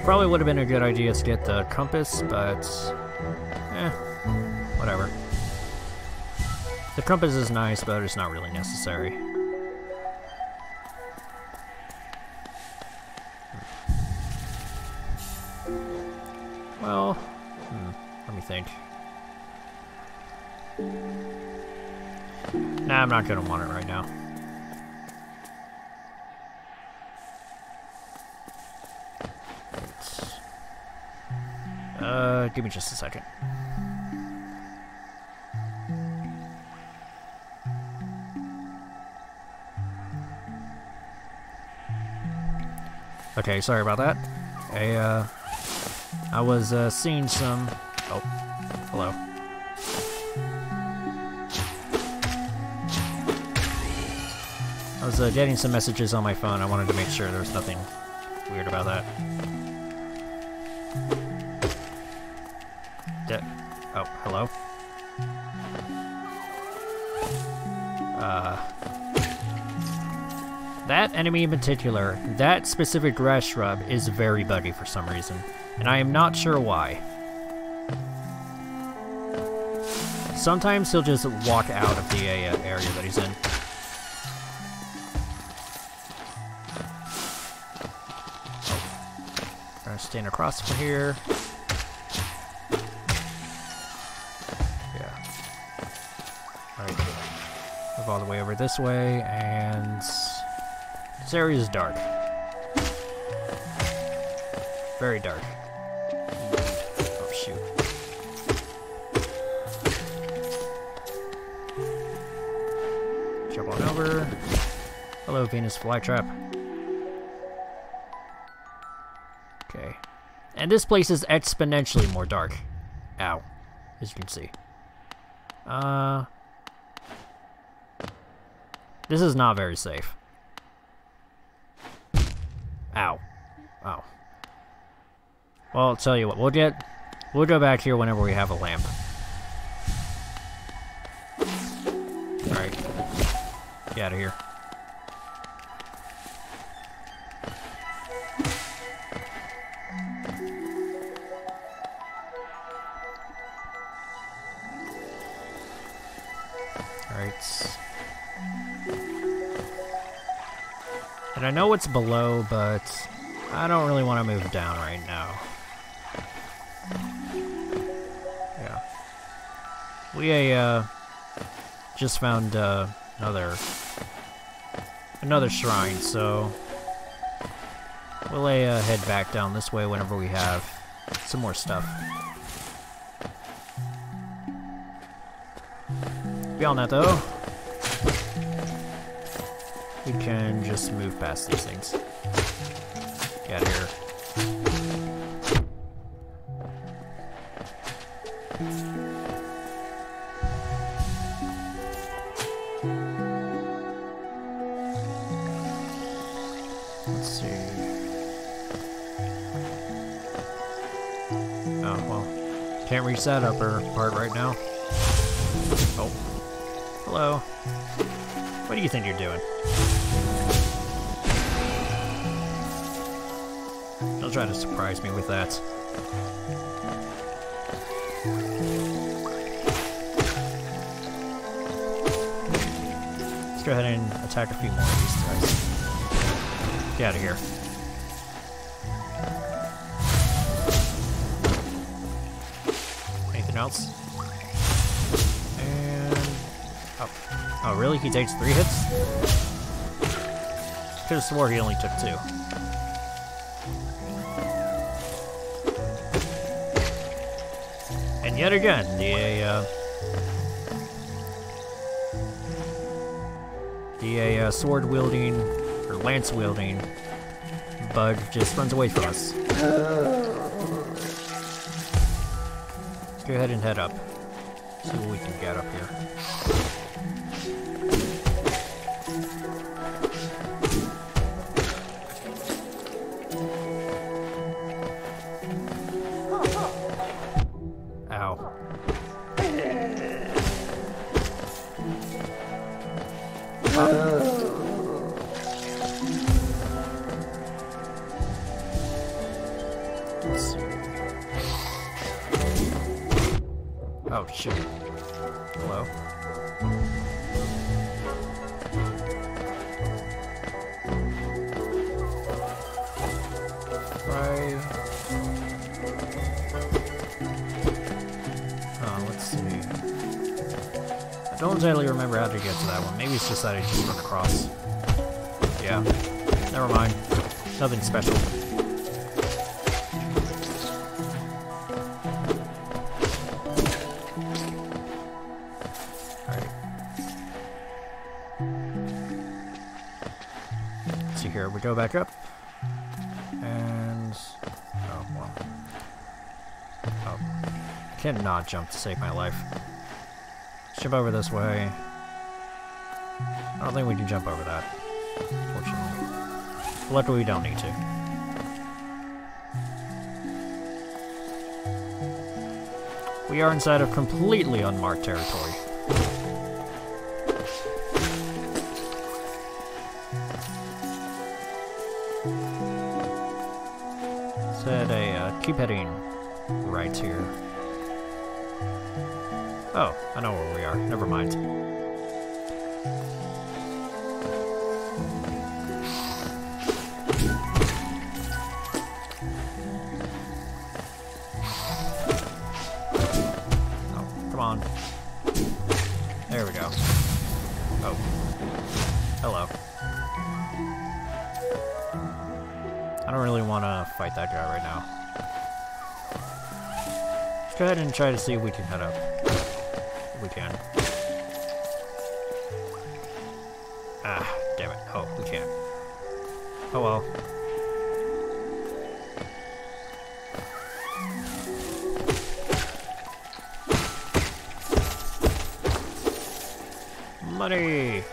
Probably would have been a good idea to get the compass, but whatever. The compass is nice, but it's not really necessary. Well, let me think. Nah, I'm not gonna want it right now. Give me just a second. Okay, sorry about that. I was seeing some... Oh, hello. I was getting some messages on my phone. I wanted to make sure there was nothing weird about that. Oh, hello? That enemy in particular, that specific grass shrub, is very buggy for some reason, and I am not sure why. Sometimes he'll just walk out of the area that he's in. Oh. Gonna stand across from here. Yeah. Alright. Move all the way over this way, and... this area is dark. Very dark. Oh, shoot. Jump on over. Hello, Venus flytrap. Okay. And this place is exponentially more dark. Ow. As you can see. This is not very safe. Ow. Oh. Well, I'll tell you what, we'll go back here whenever we have a lamp. Alright. Get out of here. Alright. And I know what's below, but I don't really want to move down right now. We just found another shrine, so we'll head back down this way whenever we have some more stuff. Beyond that, though, we can just move past these things. Get out of here. Let's see. Oh, well. Can't reach that upper part right now. Oh. Hello. What do you think you're doing? Don't try to surprise me with that. Let's go ahead and attack a few more of these guys. Get out of here. Anything else? And... Oh, really? He takes 3 hits? Could have swore he only took 2. And yet again, the sword-wielding, or lance-wielding bug just runs away from us. Let's go ahead and head up. See what we can get up here. Ow. Let's see. Oh, shit. Hello. Right. Let's see. I don't exactly remember how to get to that one. Maybe it's just that I just run across. Yeah. Never mind. Nothing special. Let's see here. We go back up. And... oh, well. Oh. I cannot jump to save my life. Let's jump over this way. I don't think we can jump over that, fortunately. Luckily, we don't need to. We are inside of completely unmarked territory. So keep heading right here. Oh, I know where we are. Never mind. Oh, come on. There we go. Oh. Hello. I don't really want to fight that guy right now. Let's go ahead and try to see if we can head up. We can. Ah, damn it. Oh, we can't. Oh well. Money!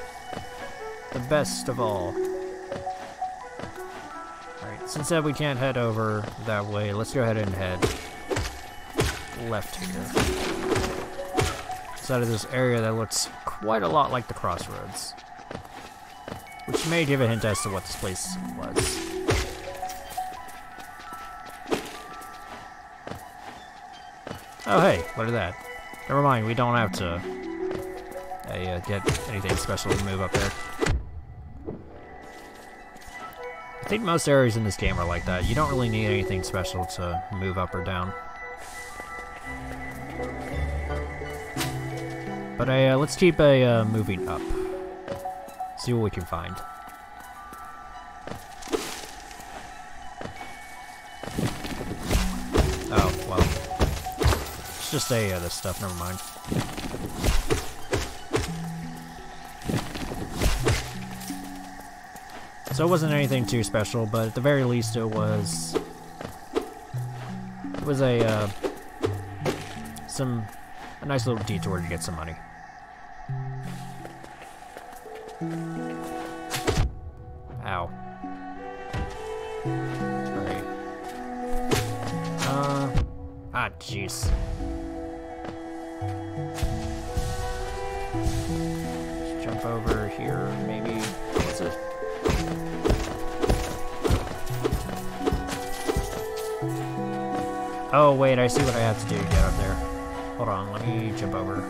The best of all. Alright, since that we can't head over that way, let's go ahead and head left here. Out of this area that looks quite a lot like the crossroads, which may give a hint as to what this place was. Oh hey, look at that. Never mind, we don't have to get anything special to move up there. I think most areas in this game are like that. You don't really need anything special to move up or down. But let's keep moving up. See what we can find. Oh, well. It's just this stuff, never mind. So it wasn't anything too special, but at the very least it was a nice little detour to get some money. Ow. Alright. Jeez. Just jump over here, maybe. What's it? Oh, wait, I see what I have to do to get up there. Hold on, let me jump over.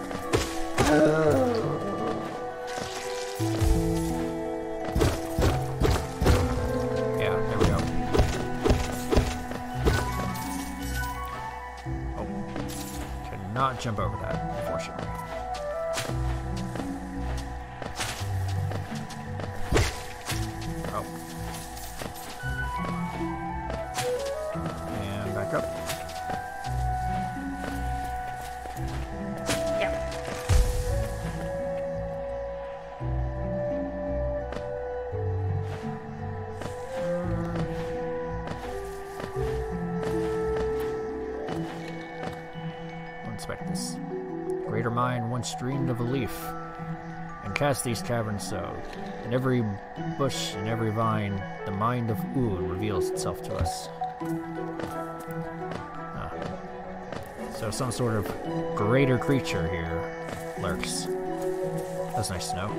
Yeah, there we go. Oh. Cannot jump over that, unfortunately. Oh. And back up. This greater mind once dreamed of a leaf, and cast these caverns so. In every bush and every vine, the mind of Ood reveals itself to us. So some sort of greater creature here lurks. That's nice to know.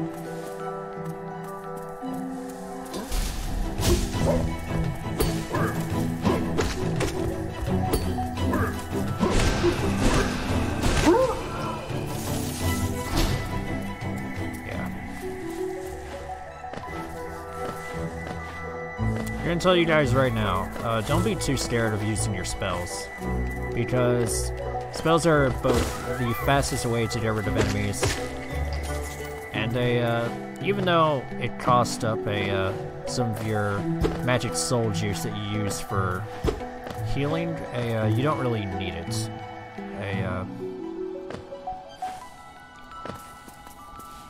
I'm gonna tell you guys right now, don't be too scared of using your spells, because spells are both the fastest way to get rid of enemies, and even though it costs up some of your magic soul juice that you use for healing, you don't really need it.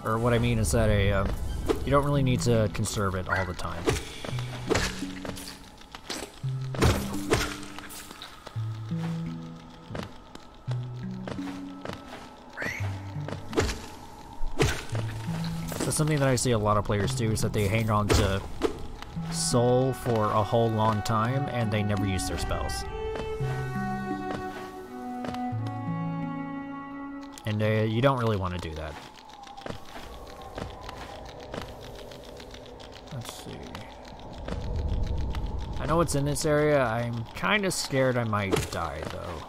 Or what I mean is that you don't really need to conserve it all the time. So something that I see a lot of players do is that they hang on to soul for a whole long time and they never use their spells. And you don't really want to do that. Let's see. I know it's in this area. I'm kind of scared I might die though,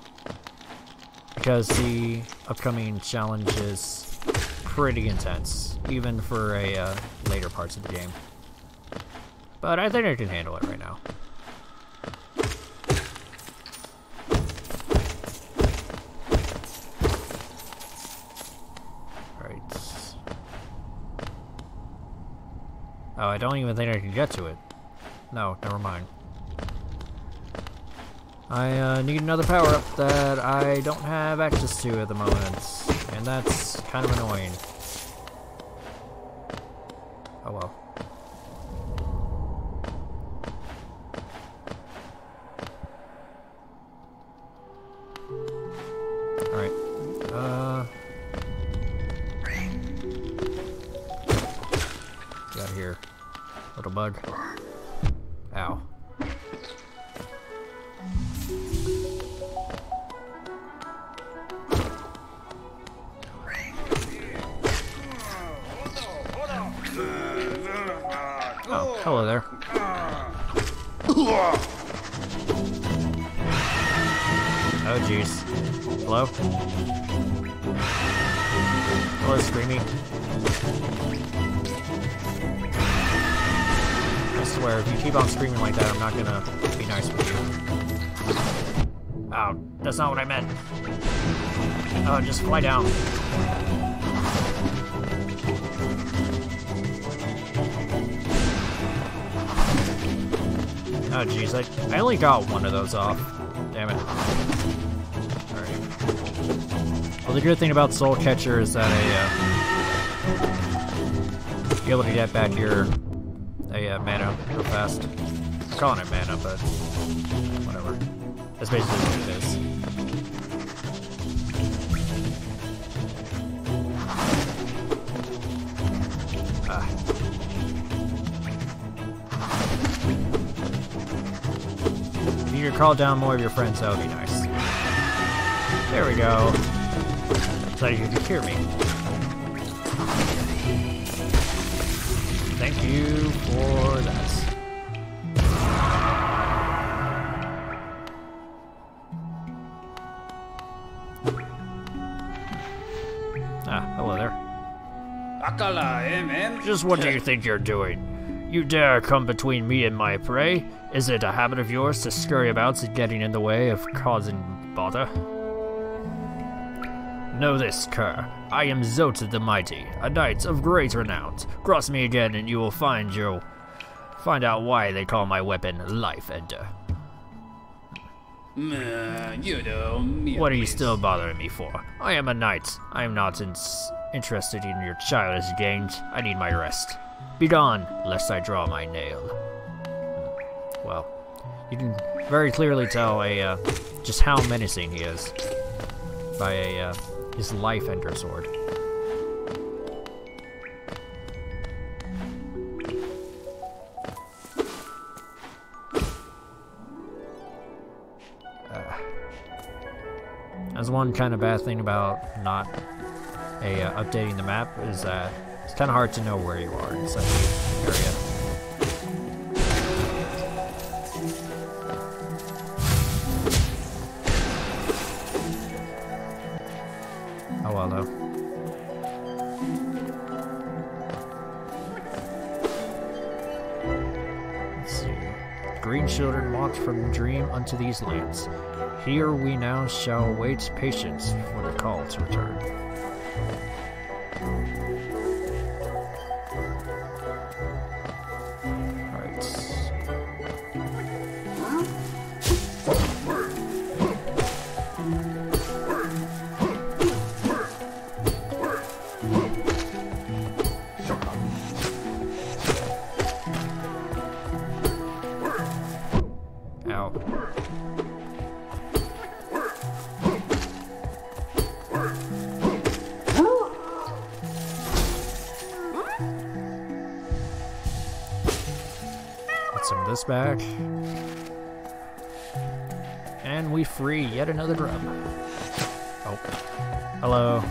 because the upcoming challenge is pretty intense, even for later parts of the game. But I think I can handle it right now. Right. Oh, I don't even think I can get to it. No, never mind. I need another power-up that I don't have access to at the moment, and that's kind of annoying. Oh well. Alright. Get out of here, little bug. Ow. Oh, hello there. Oh, jeez. Hello? Hello, Screamy. I swear, if you keep on screaming like that, I'm not gonna be nice with you. Oh, that's not what I meant. Oh, just fly down. Oh jeez, I only got one of those off. Damn it. Alright. Well, the good thing about Soul Catcher is that you're able to get back your mana real fast. I'm calling it mana, but whatever. That's basically what it is. If you could call down more of your friends, that would be nice. There we go. So you could hear me. Thank you for that. Ah, hello there. Just what do you think you're doing? You dare come between me and my prey? Is it a habit of yours to scurry about and getting in the way of causing bother? Know this, cur. I am Zota the Mighty, a knight of great renown. Cross me again and you will find out why they call my weapon Life Ender. What are you still bothering me for? I am a knight. I am not interested in your childish games. I need my rest. Begone, lest I draw my nail. Well, you can very clearly tell just how menacing he is by his Life Ender sword. That's one kind of bad thing about not updating the map is that it's kind of hard to know where you are inside the area. Oh well, though. Let's see. Green children walked from dream unto these lands. Here we now shall wait patience for the call to return. Some of this back. And we free yet another drum. Oh. Hello.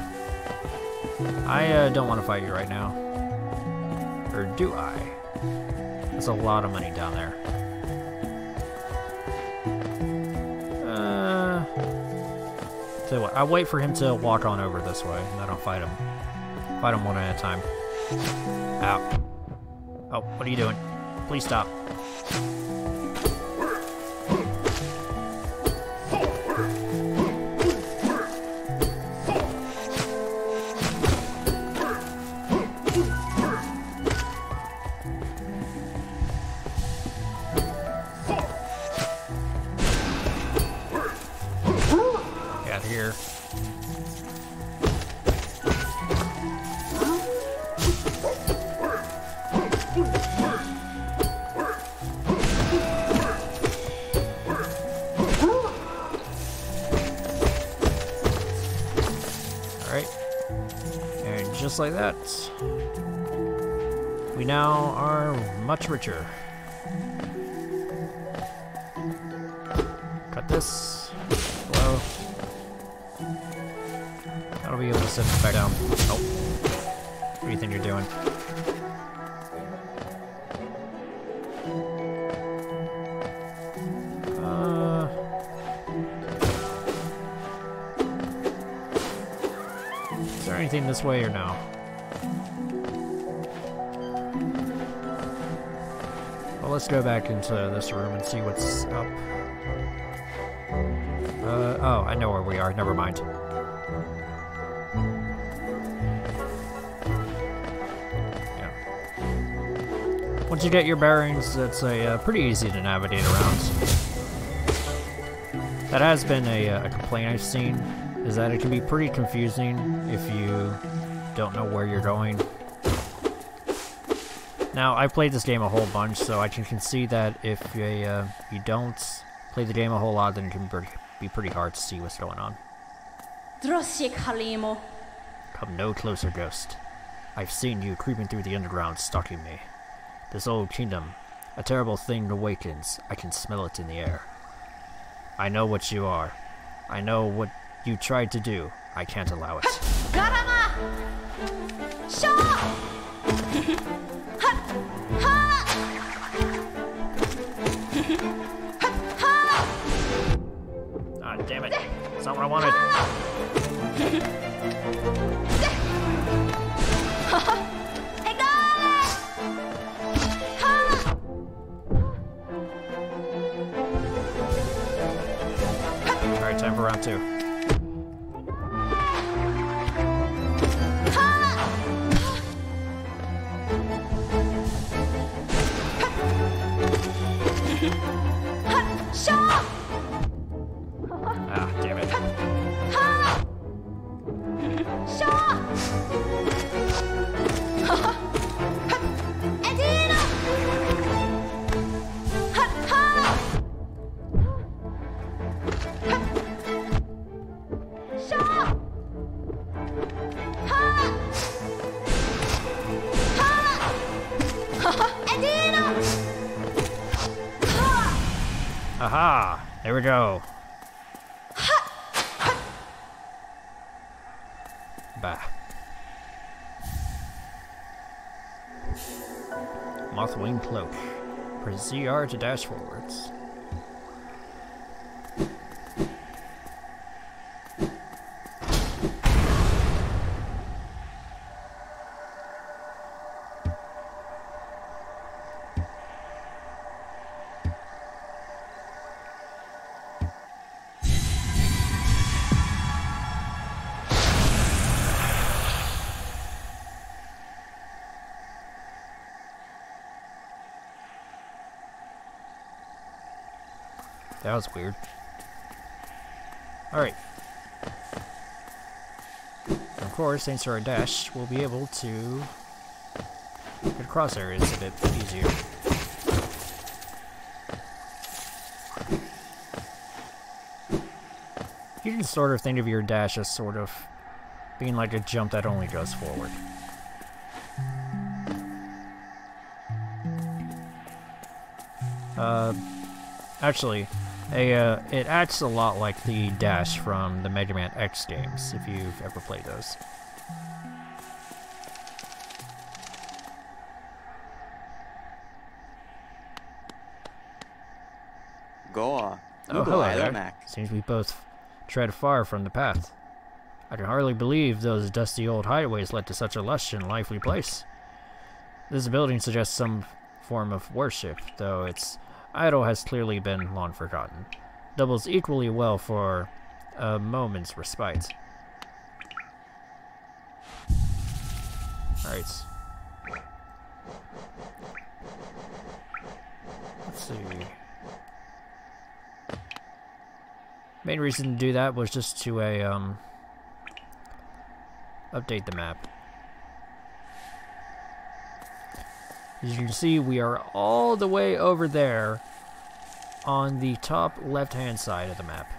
I don't want to fight you right now. Or do I? That's a lot of money down there. Tell you what, I'll wait for him to walk on over this way, and then I'll fight him. Fight him one at a time. Ow. Oh, what are you doing? Please stop. Get here. Just like that, we now are much richer. Cut this. Hello. That'll be able to set it back down. Oh. What do you think you're doing? Is there anything this way or no? Well, let's go back into this room and see what's up. Oh, I know where we are. Never mind. Yeah. Once you get your bearings, it's pretty easy to navigate around. That has been a complaint I've seen, is that it can be pretty confusing if you don't know where you're going. Now, I've played this game a whole bunch, so I can concede that if you don't play the game a whole lot, then it can be pretty hard to see what's going on. Come no closer, Ghost. I've seen you creeping through the underground, stalking me. This old kingdom, a terrible thing awakens. I can smell it in the air. I know what you are. I know what you tried to do. I can't allow it. Ah, damn it. That's not what I wanted. Alright, time for round 2. Ah, damn it. Aha! There we go. Bah. Moth-wing cloak. Press ZR to dash forwards. That was weird. Alright. Of course, thanks to our dash, we'll be able to get across areas a bit easier. You can sort of think of your dash as sort of being like a jump that only goes forward. Actually, it acts a lot like the dash from the Mega Man X games, if you've ever played those. Goa. Oh, hello there. Seems we both tread far from the path. I can hardly believe those dusty old hideaways led to such a lush and lively place. This building suggests some form of worship, though its idol has clearly been long forgotten. Doubles equally well for a moment's respite. Alright. Let's see. Main reason to do that was just to update the map. As you can see, we are all the way over there on the top left-hand side of the map.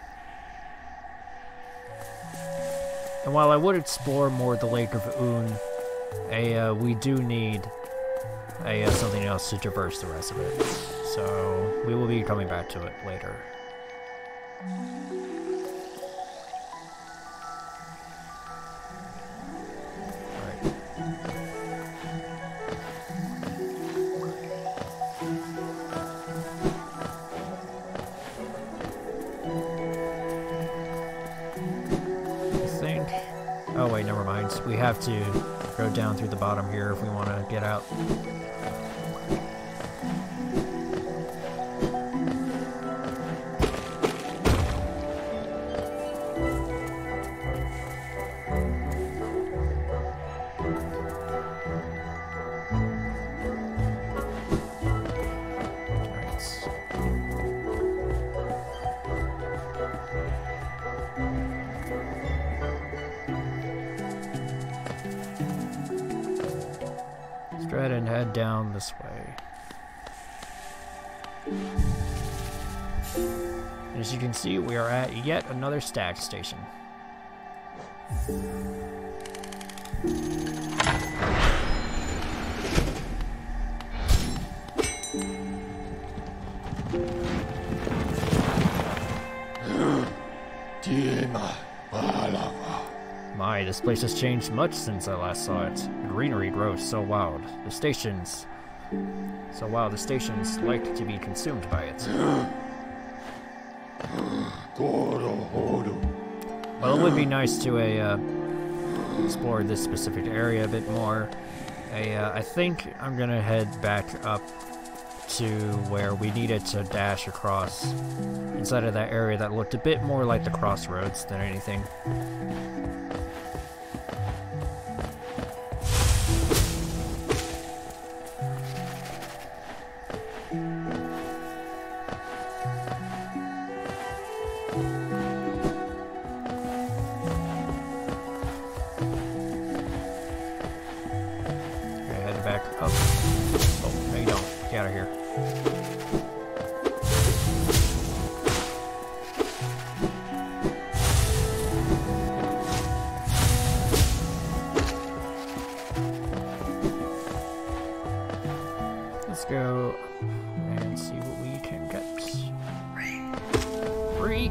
And while I would explore more the Lake of Un, we do need something else to traverse the rest of it. So we will be coming back to it later. Oh wait, never mind. We have to go down through the bottom here if we want to get out. go ahead and head down this way. As you can see, we are at yet another stack station. My, this place has changed much since I last saw it. The greenery grows so wild. The stations like to be consumed by it. Well, it would be nice to explore this specific area a bit more. I think I'm gonna head back up to where we needed to dash across inside of that area that looked a bit more like the crossroads than anything. Back up. Oh, no you don't. Get out of here. Let's go and see what we can get. Free.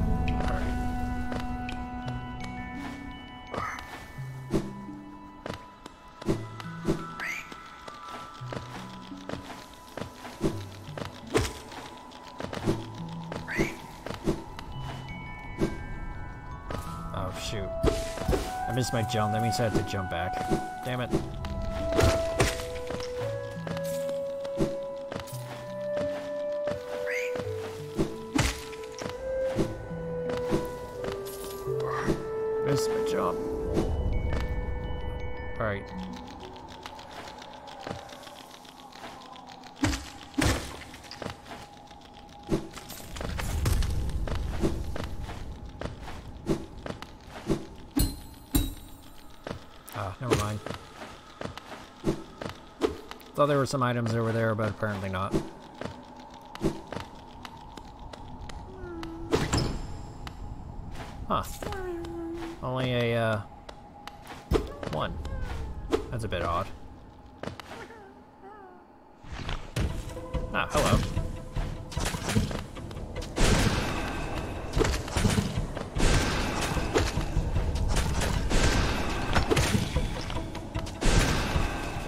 Alright. Shoot. I missed my jump. That means I have to jump back. Damn it. Missed my jump. Alright. Never mind. Thought there were some items over there, but apparently not. Huh. Only a, one. That's a bit odd. Ah, hello.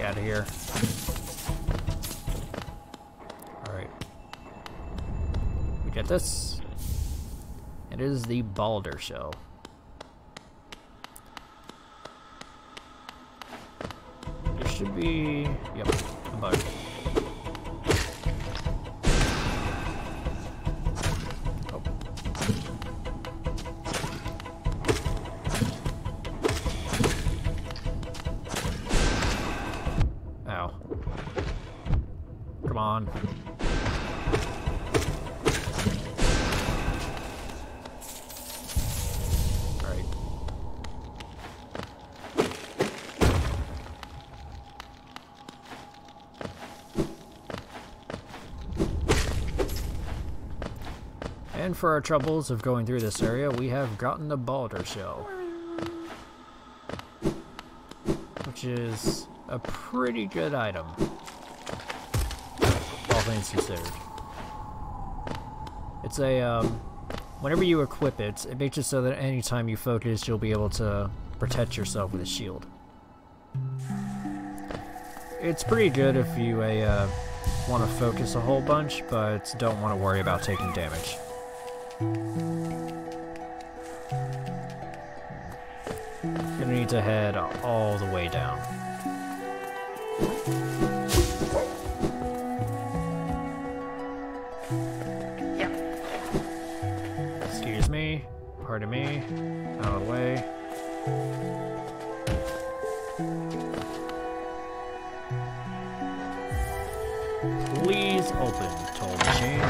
Out of here. Alright. We get this. It is the Balder shell. There should be... Yep, a bug. Oh. Ow. Come on. Alright. And for our troubles of going through this area, we have gotten the Balder shell. Which is a pretty good item, all things considered. It's a, whenever you equip it, it makes it so that anytime you focus, you'll be able to protect yourself with a shield. It's pretty good if you want to focus a whole bunch, but don't want to worry about taking damage. Gonna need to head all the way down. Excuse me, pardon me, out of the way. Please open, toll machine.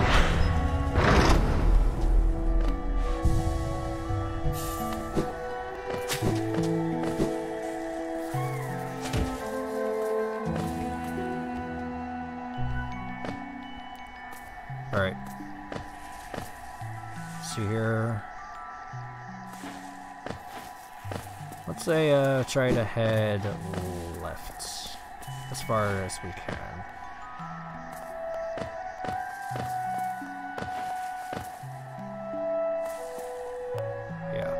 see here. Let's say try to head left as far as we can. Yeah.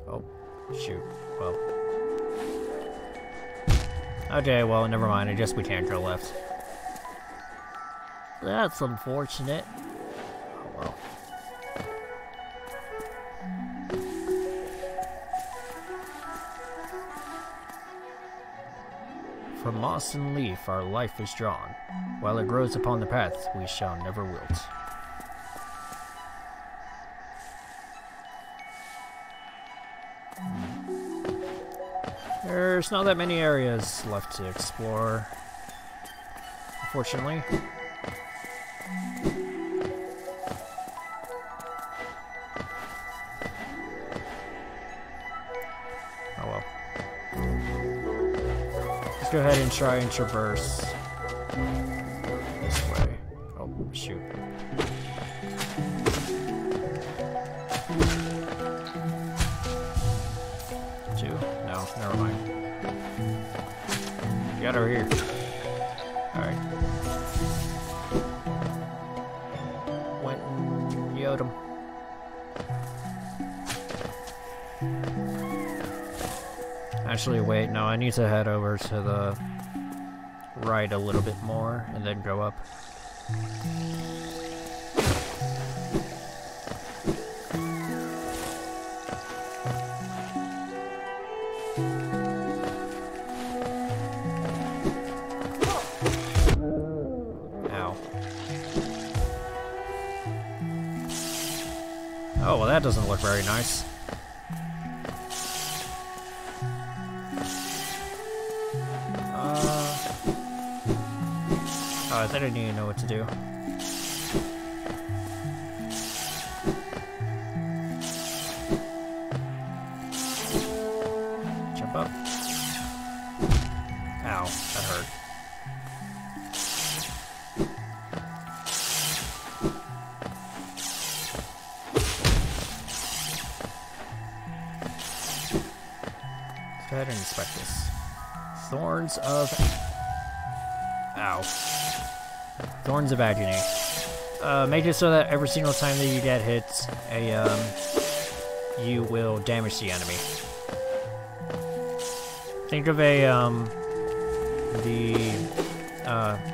Oh, shoot. Well. Okay, well, never mind. I guess we can't go left. That's unfortunate. Oh, well. From moss and leaf our life is drawn. While it grows upon the path, we shall never wilt. There's not that many areas left to explore, unfortunately. Oh well. Let's go ahead and try and traverse this way. Oh, shoot. Two? No, never mind. Get over here. Alright. Went and yelled him. Actually, wait, no, I need to head over to the right a little bit more and then go up. Ow. Oh, well, that doesn't look very nice. I think I need to know what to do. Jump up. Ow, that hurt. Let's go ahead and inspect this. Thorns of... Ow. Thorns of Agony. Make it so that every single time that you get hit, you will damage the enemy. Think of the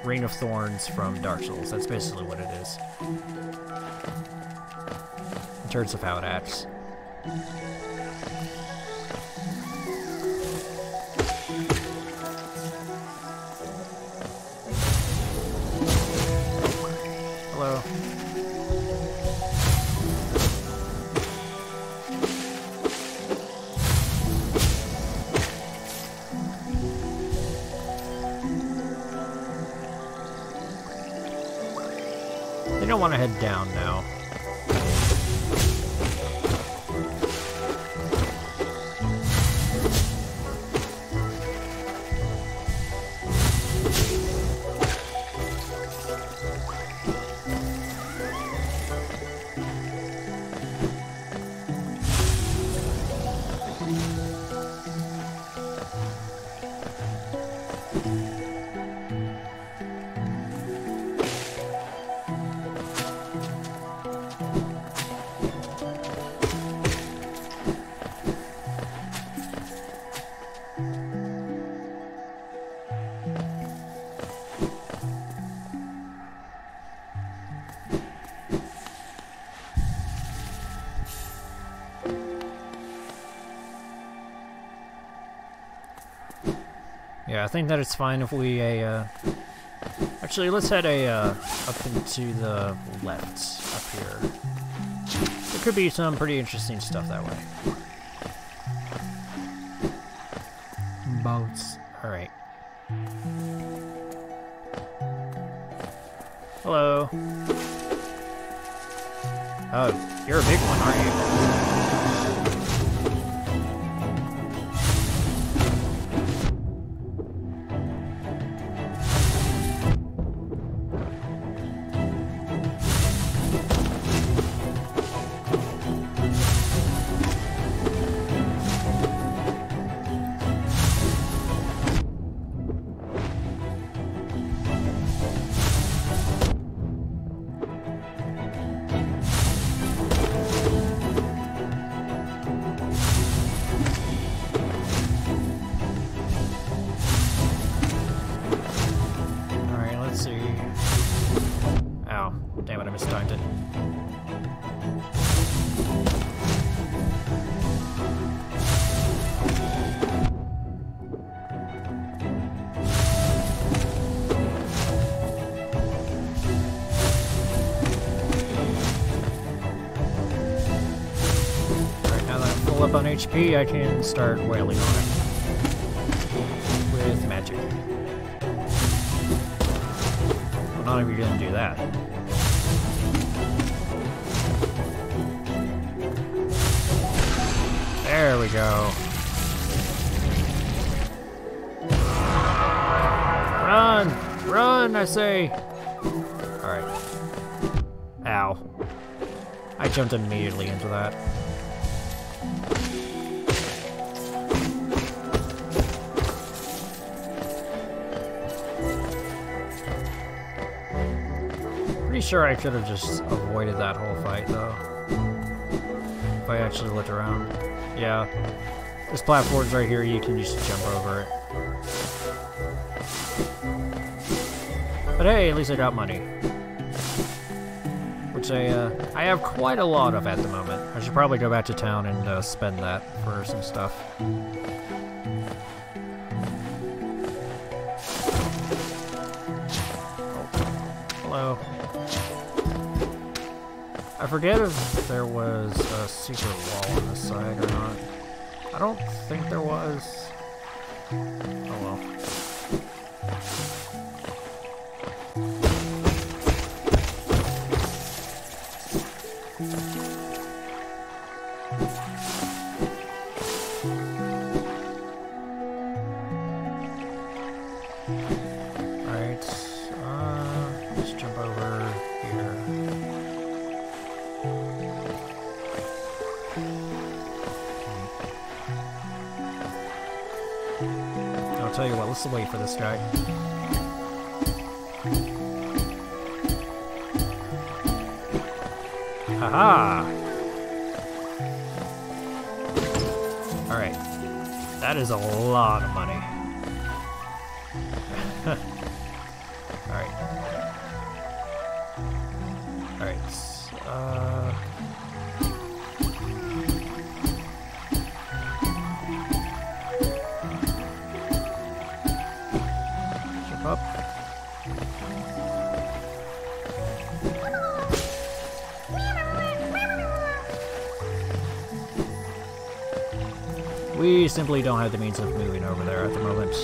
Ring of Thorns from Dark Souls. That's basically what it is. In terms of how it acts. Hello. They don't want to head down now. Yeah, I think that it's fine if we actually, let's head up into the left up here. There could be some pretty interesting stuff that way. Boats. Alright. Hello. Oh, you're a big one, aren't you? attempt it. Alright, now that I'm full up on HP, I can start wailing on it. With magic. Well, none of you didn't do that. There we go. Run! Run, I say! Alright. Ow. I jumped immediately into that. Pretty sure I could have just avoided that whole fight, though. If I actually looked around. Yeah. There's platforms right here, you can just jump over it. But hey, at least I got money. Which I have quite a lot of at the moment. I should probably go back to town and spend that for some stuff. Hello. I forget if there was a secret wall on this side or not. I don't think there was. Oh well. Let's jump over here. I'll tell you what, let's wait for this guy. Haha! Alright. That is a lot of money. Alright. Alright. Jump up. We simply don't have the means of moving over there at the moment,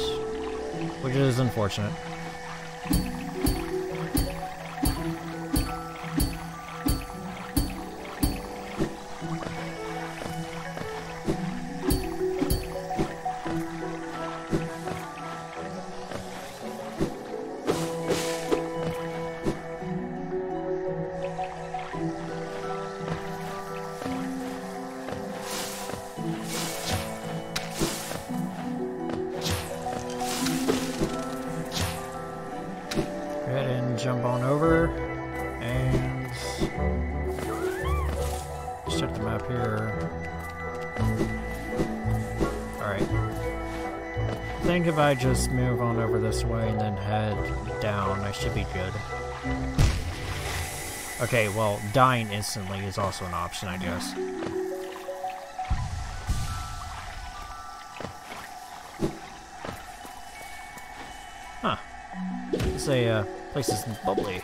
which is unfortunate. Jump on over and let's check the map here. Alright. I think if I just move on over this way and then head down, I should be good. Okay, well, dying instantly is also an option, I guess. Huh. Let's say, place is bubbly.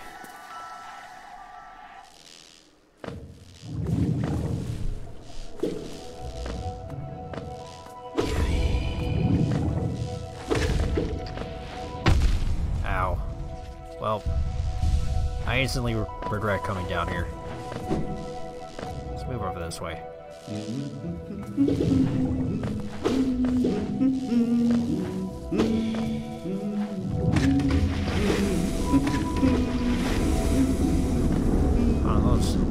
Ow. Well, I instantly regret coming down here. Let's move over this way.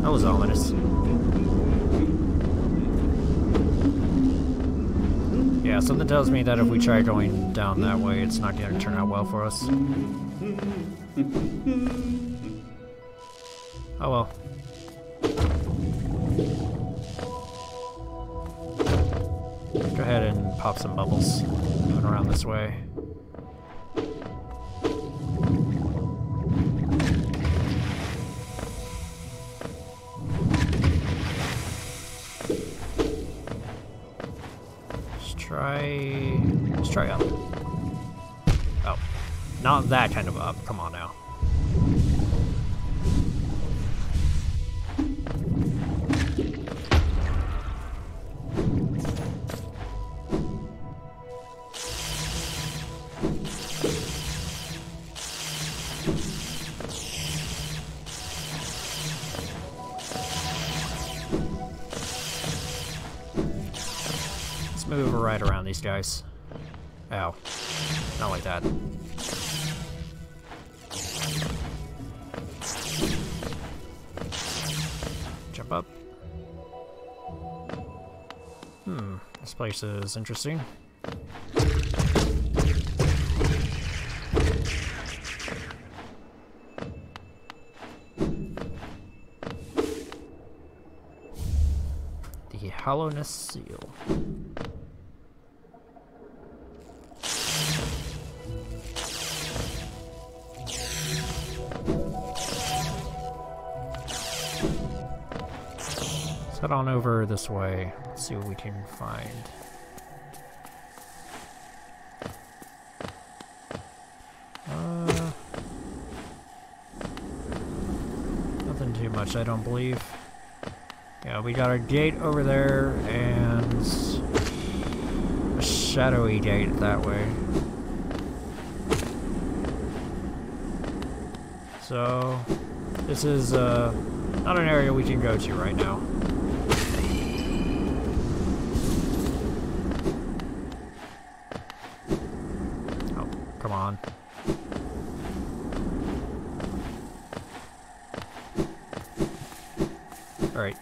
That was ominous. Yeah, something tells me that if we try going down that way, it's not going to turn out well for us. Oh well. Go ahead and pop some bubbles. Moving around this way. try up. Oh. Not that kind of up. Come on now. Move right around these guys. Ow. Not like that. Jump up. This place is interesting. The Hollowness Seal. Let's head on over this way. Let's see what we can find. Nothing too much, I don't believe. Yeah, we got a gate over there and a shadowy gate that way. So, this is not an area we can go to right now. Oh, come on. Alright.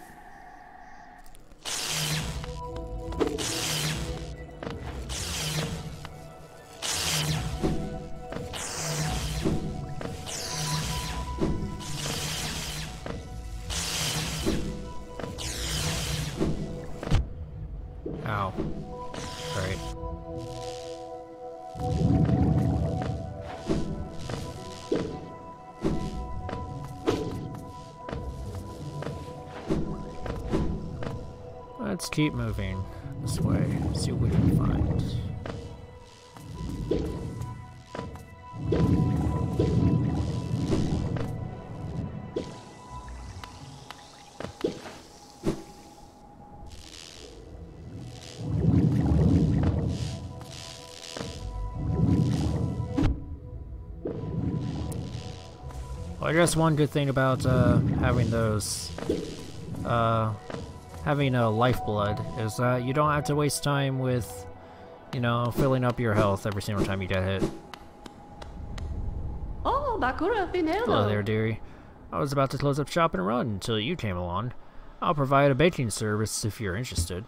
Ow. Alright. Let's keep moving this way, see what we can find. Well, I guess one good thing about having those, having a lifeblood is that you don't have to waste time with, you know, filling up your health every single time you get hit. Oh, Bakura Pinero. Hello there, dearie. I was about to close up shop and run until you came along. I'll provide a baking service if you're interested.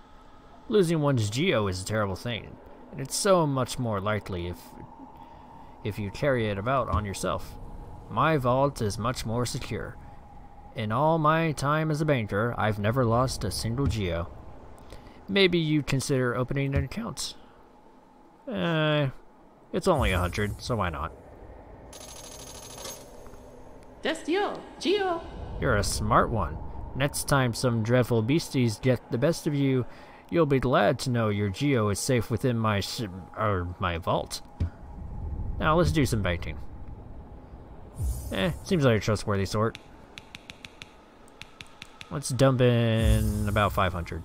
Losing one's Geo is a terrible thing, and it's so much more likely if you carry it about on yourself. My vault is much more secure. In all my time as a banker, I've never lost a single Geo. Maybe you'd consider opening an account. It's only 100, so why not? Just you, Geo. You're a smart one. Next time some dreadful beasties get the best of you, you'll be glad to know your Geo is safe within my vault. Now let's do some banking. Seems like a trustworthy sort. Let's dump in about 500.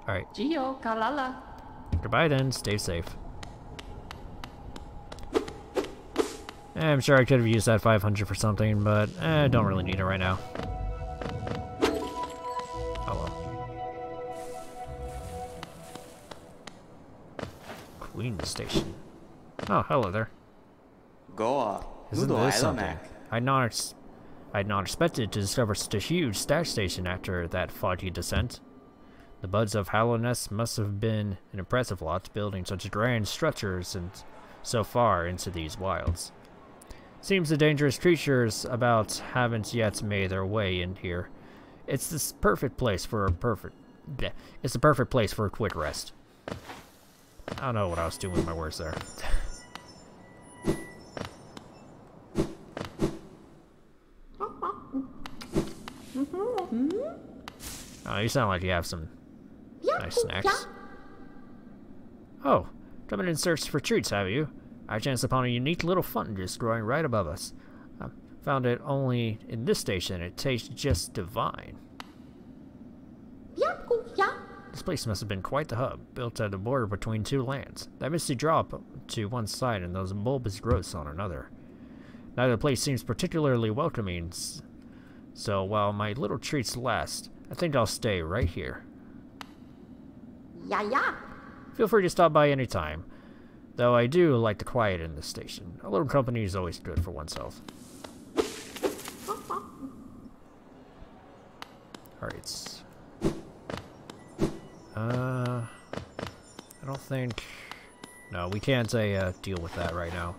Alright. Geo, Kalala. Goodbye then, stay safe. I'm sure I could have used that 500 for something, but I don't really need it right now. Oh well. Queen Station. Oh, hello there. Goa. Isn't this something? I'd not expected to discover such a huge stash station after that foggy descent. The buds of Hollowness must have been an impressive lot, building such grand structures and so far into these wilds. Seems the dangerous creatures about haven't yet made their way in here. It's the perfect place for a quick rest. I don't know what I was doing with my words there. Oh, you sound like you have some Nice snacks. Oh, coming in search for treats, have you? I chanced upon a unique little fungus growing right above us. I found it only in this station. It tastes just divine. This place must have been quite the hub, built at the border between two lands. That misty drop to one side and those bulbous growths on another. Neither place seems particularly welcoming, so while my little treats last, I think I'll stay right here. Feel free to stop by any time, though I do like the quiet in this station. A little company is always good for one's health. Alright. I don't think... No, we can't deal with that right now.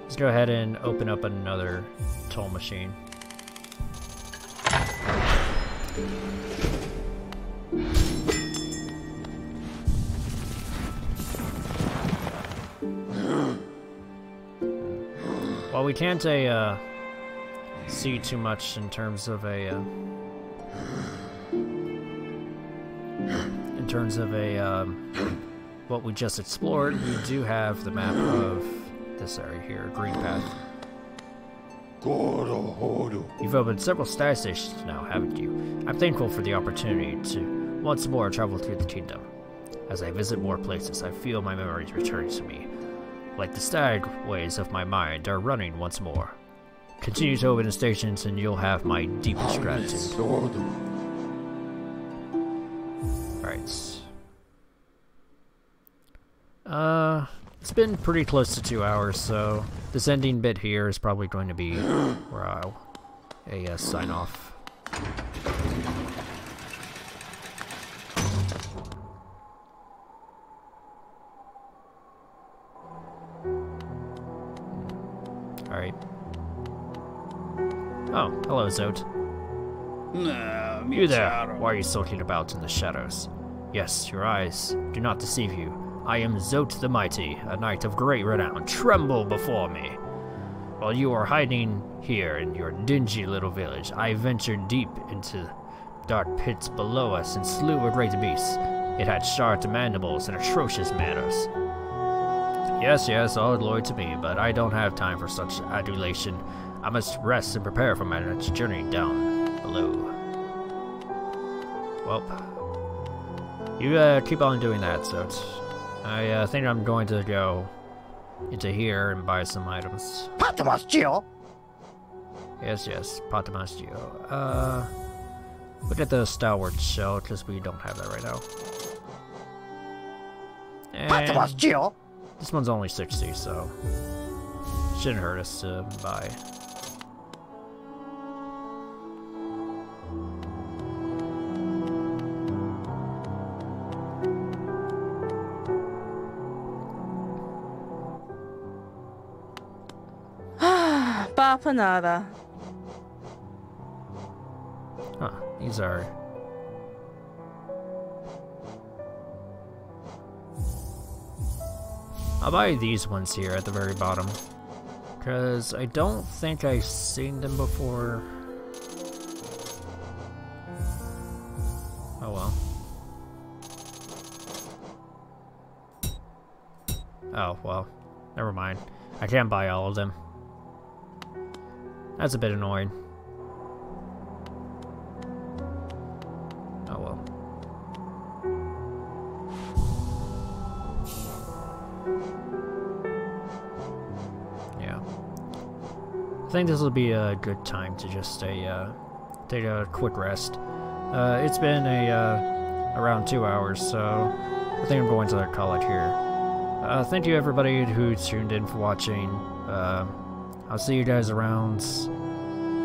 Let's go ahead and open up another toll machine. Well, we can't see too much in terms of what we just explored. We do have the map of this area here, Green Path. You've opened several star stations now, haven't you? I'm thankful for the opportunity to once more travel through the kingdom. As I visit more places, I feel my memories returning to me. Like the stagways of my mind are running once more. Continue to open the stations and you'll have my deepest gratitude. Alright. It's been pretty close to 2 hours, so this ending bit here is probably going to be where I'll sign off. Alright. Oh, hello, Zote. You there! Why are you sulking about in the shadows? Yes, your eyes do not deceive you. I am Zote the Mighty, a knight of great renown. Tremble before me! While you are hiding here in your dingy little village, I ventured deep into dark pits below us and slew a great beast. It had sharp mandibles and atrocious manners. Yes, all glory to me, but I don't have time for such adulation. I must rest and prepare for my next journey down below. Well, you keep on doing that, so I think I'm going to go into here and buy some items. Patamas Geo. Yes, Patamas Geo. Look at the Stalwart Shell, because we don't have that right now. Patamas Geo. This one's only 60, so shouldn't hurt us to buy. Bapanada. Huh, these are... I'll buy these ones here at the very bottom, because I don't think I've seen them before. Oh well. Oh well, never mind. I can't buy all of them. That's a bit annoying. Oh well. Yeah. I think this will be a good time to just take a quick rest. It's been around 2 hours, so I think I'm going to call it here. Thank you everybody who tuned in for watching. I'll see you guys around, I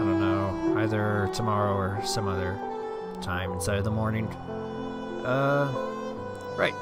don't know, either tomorrow or some other time inside of the morning. Right.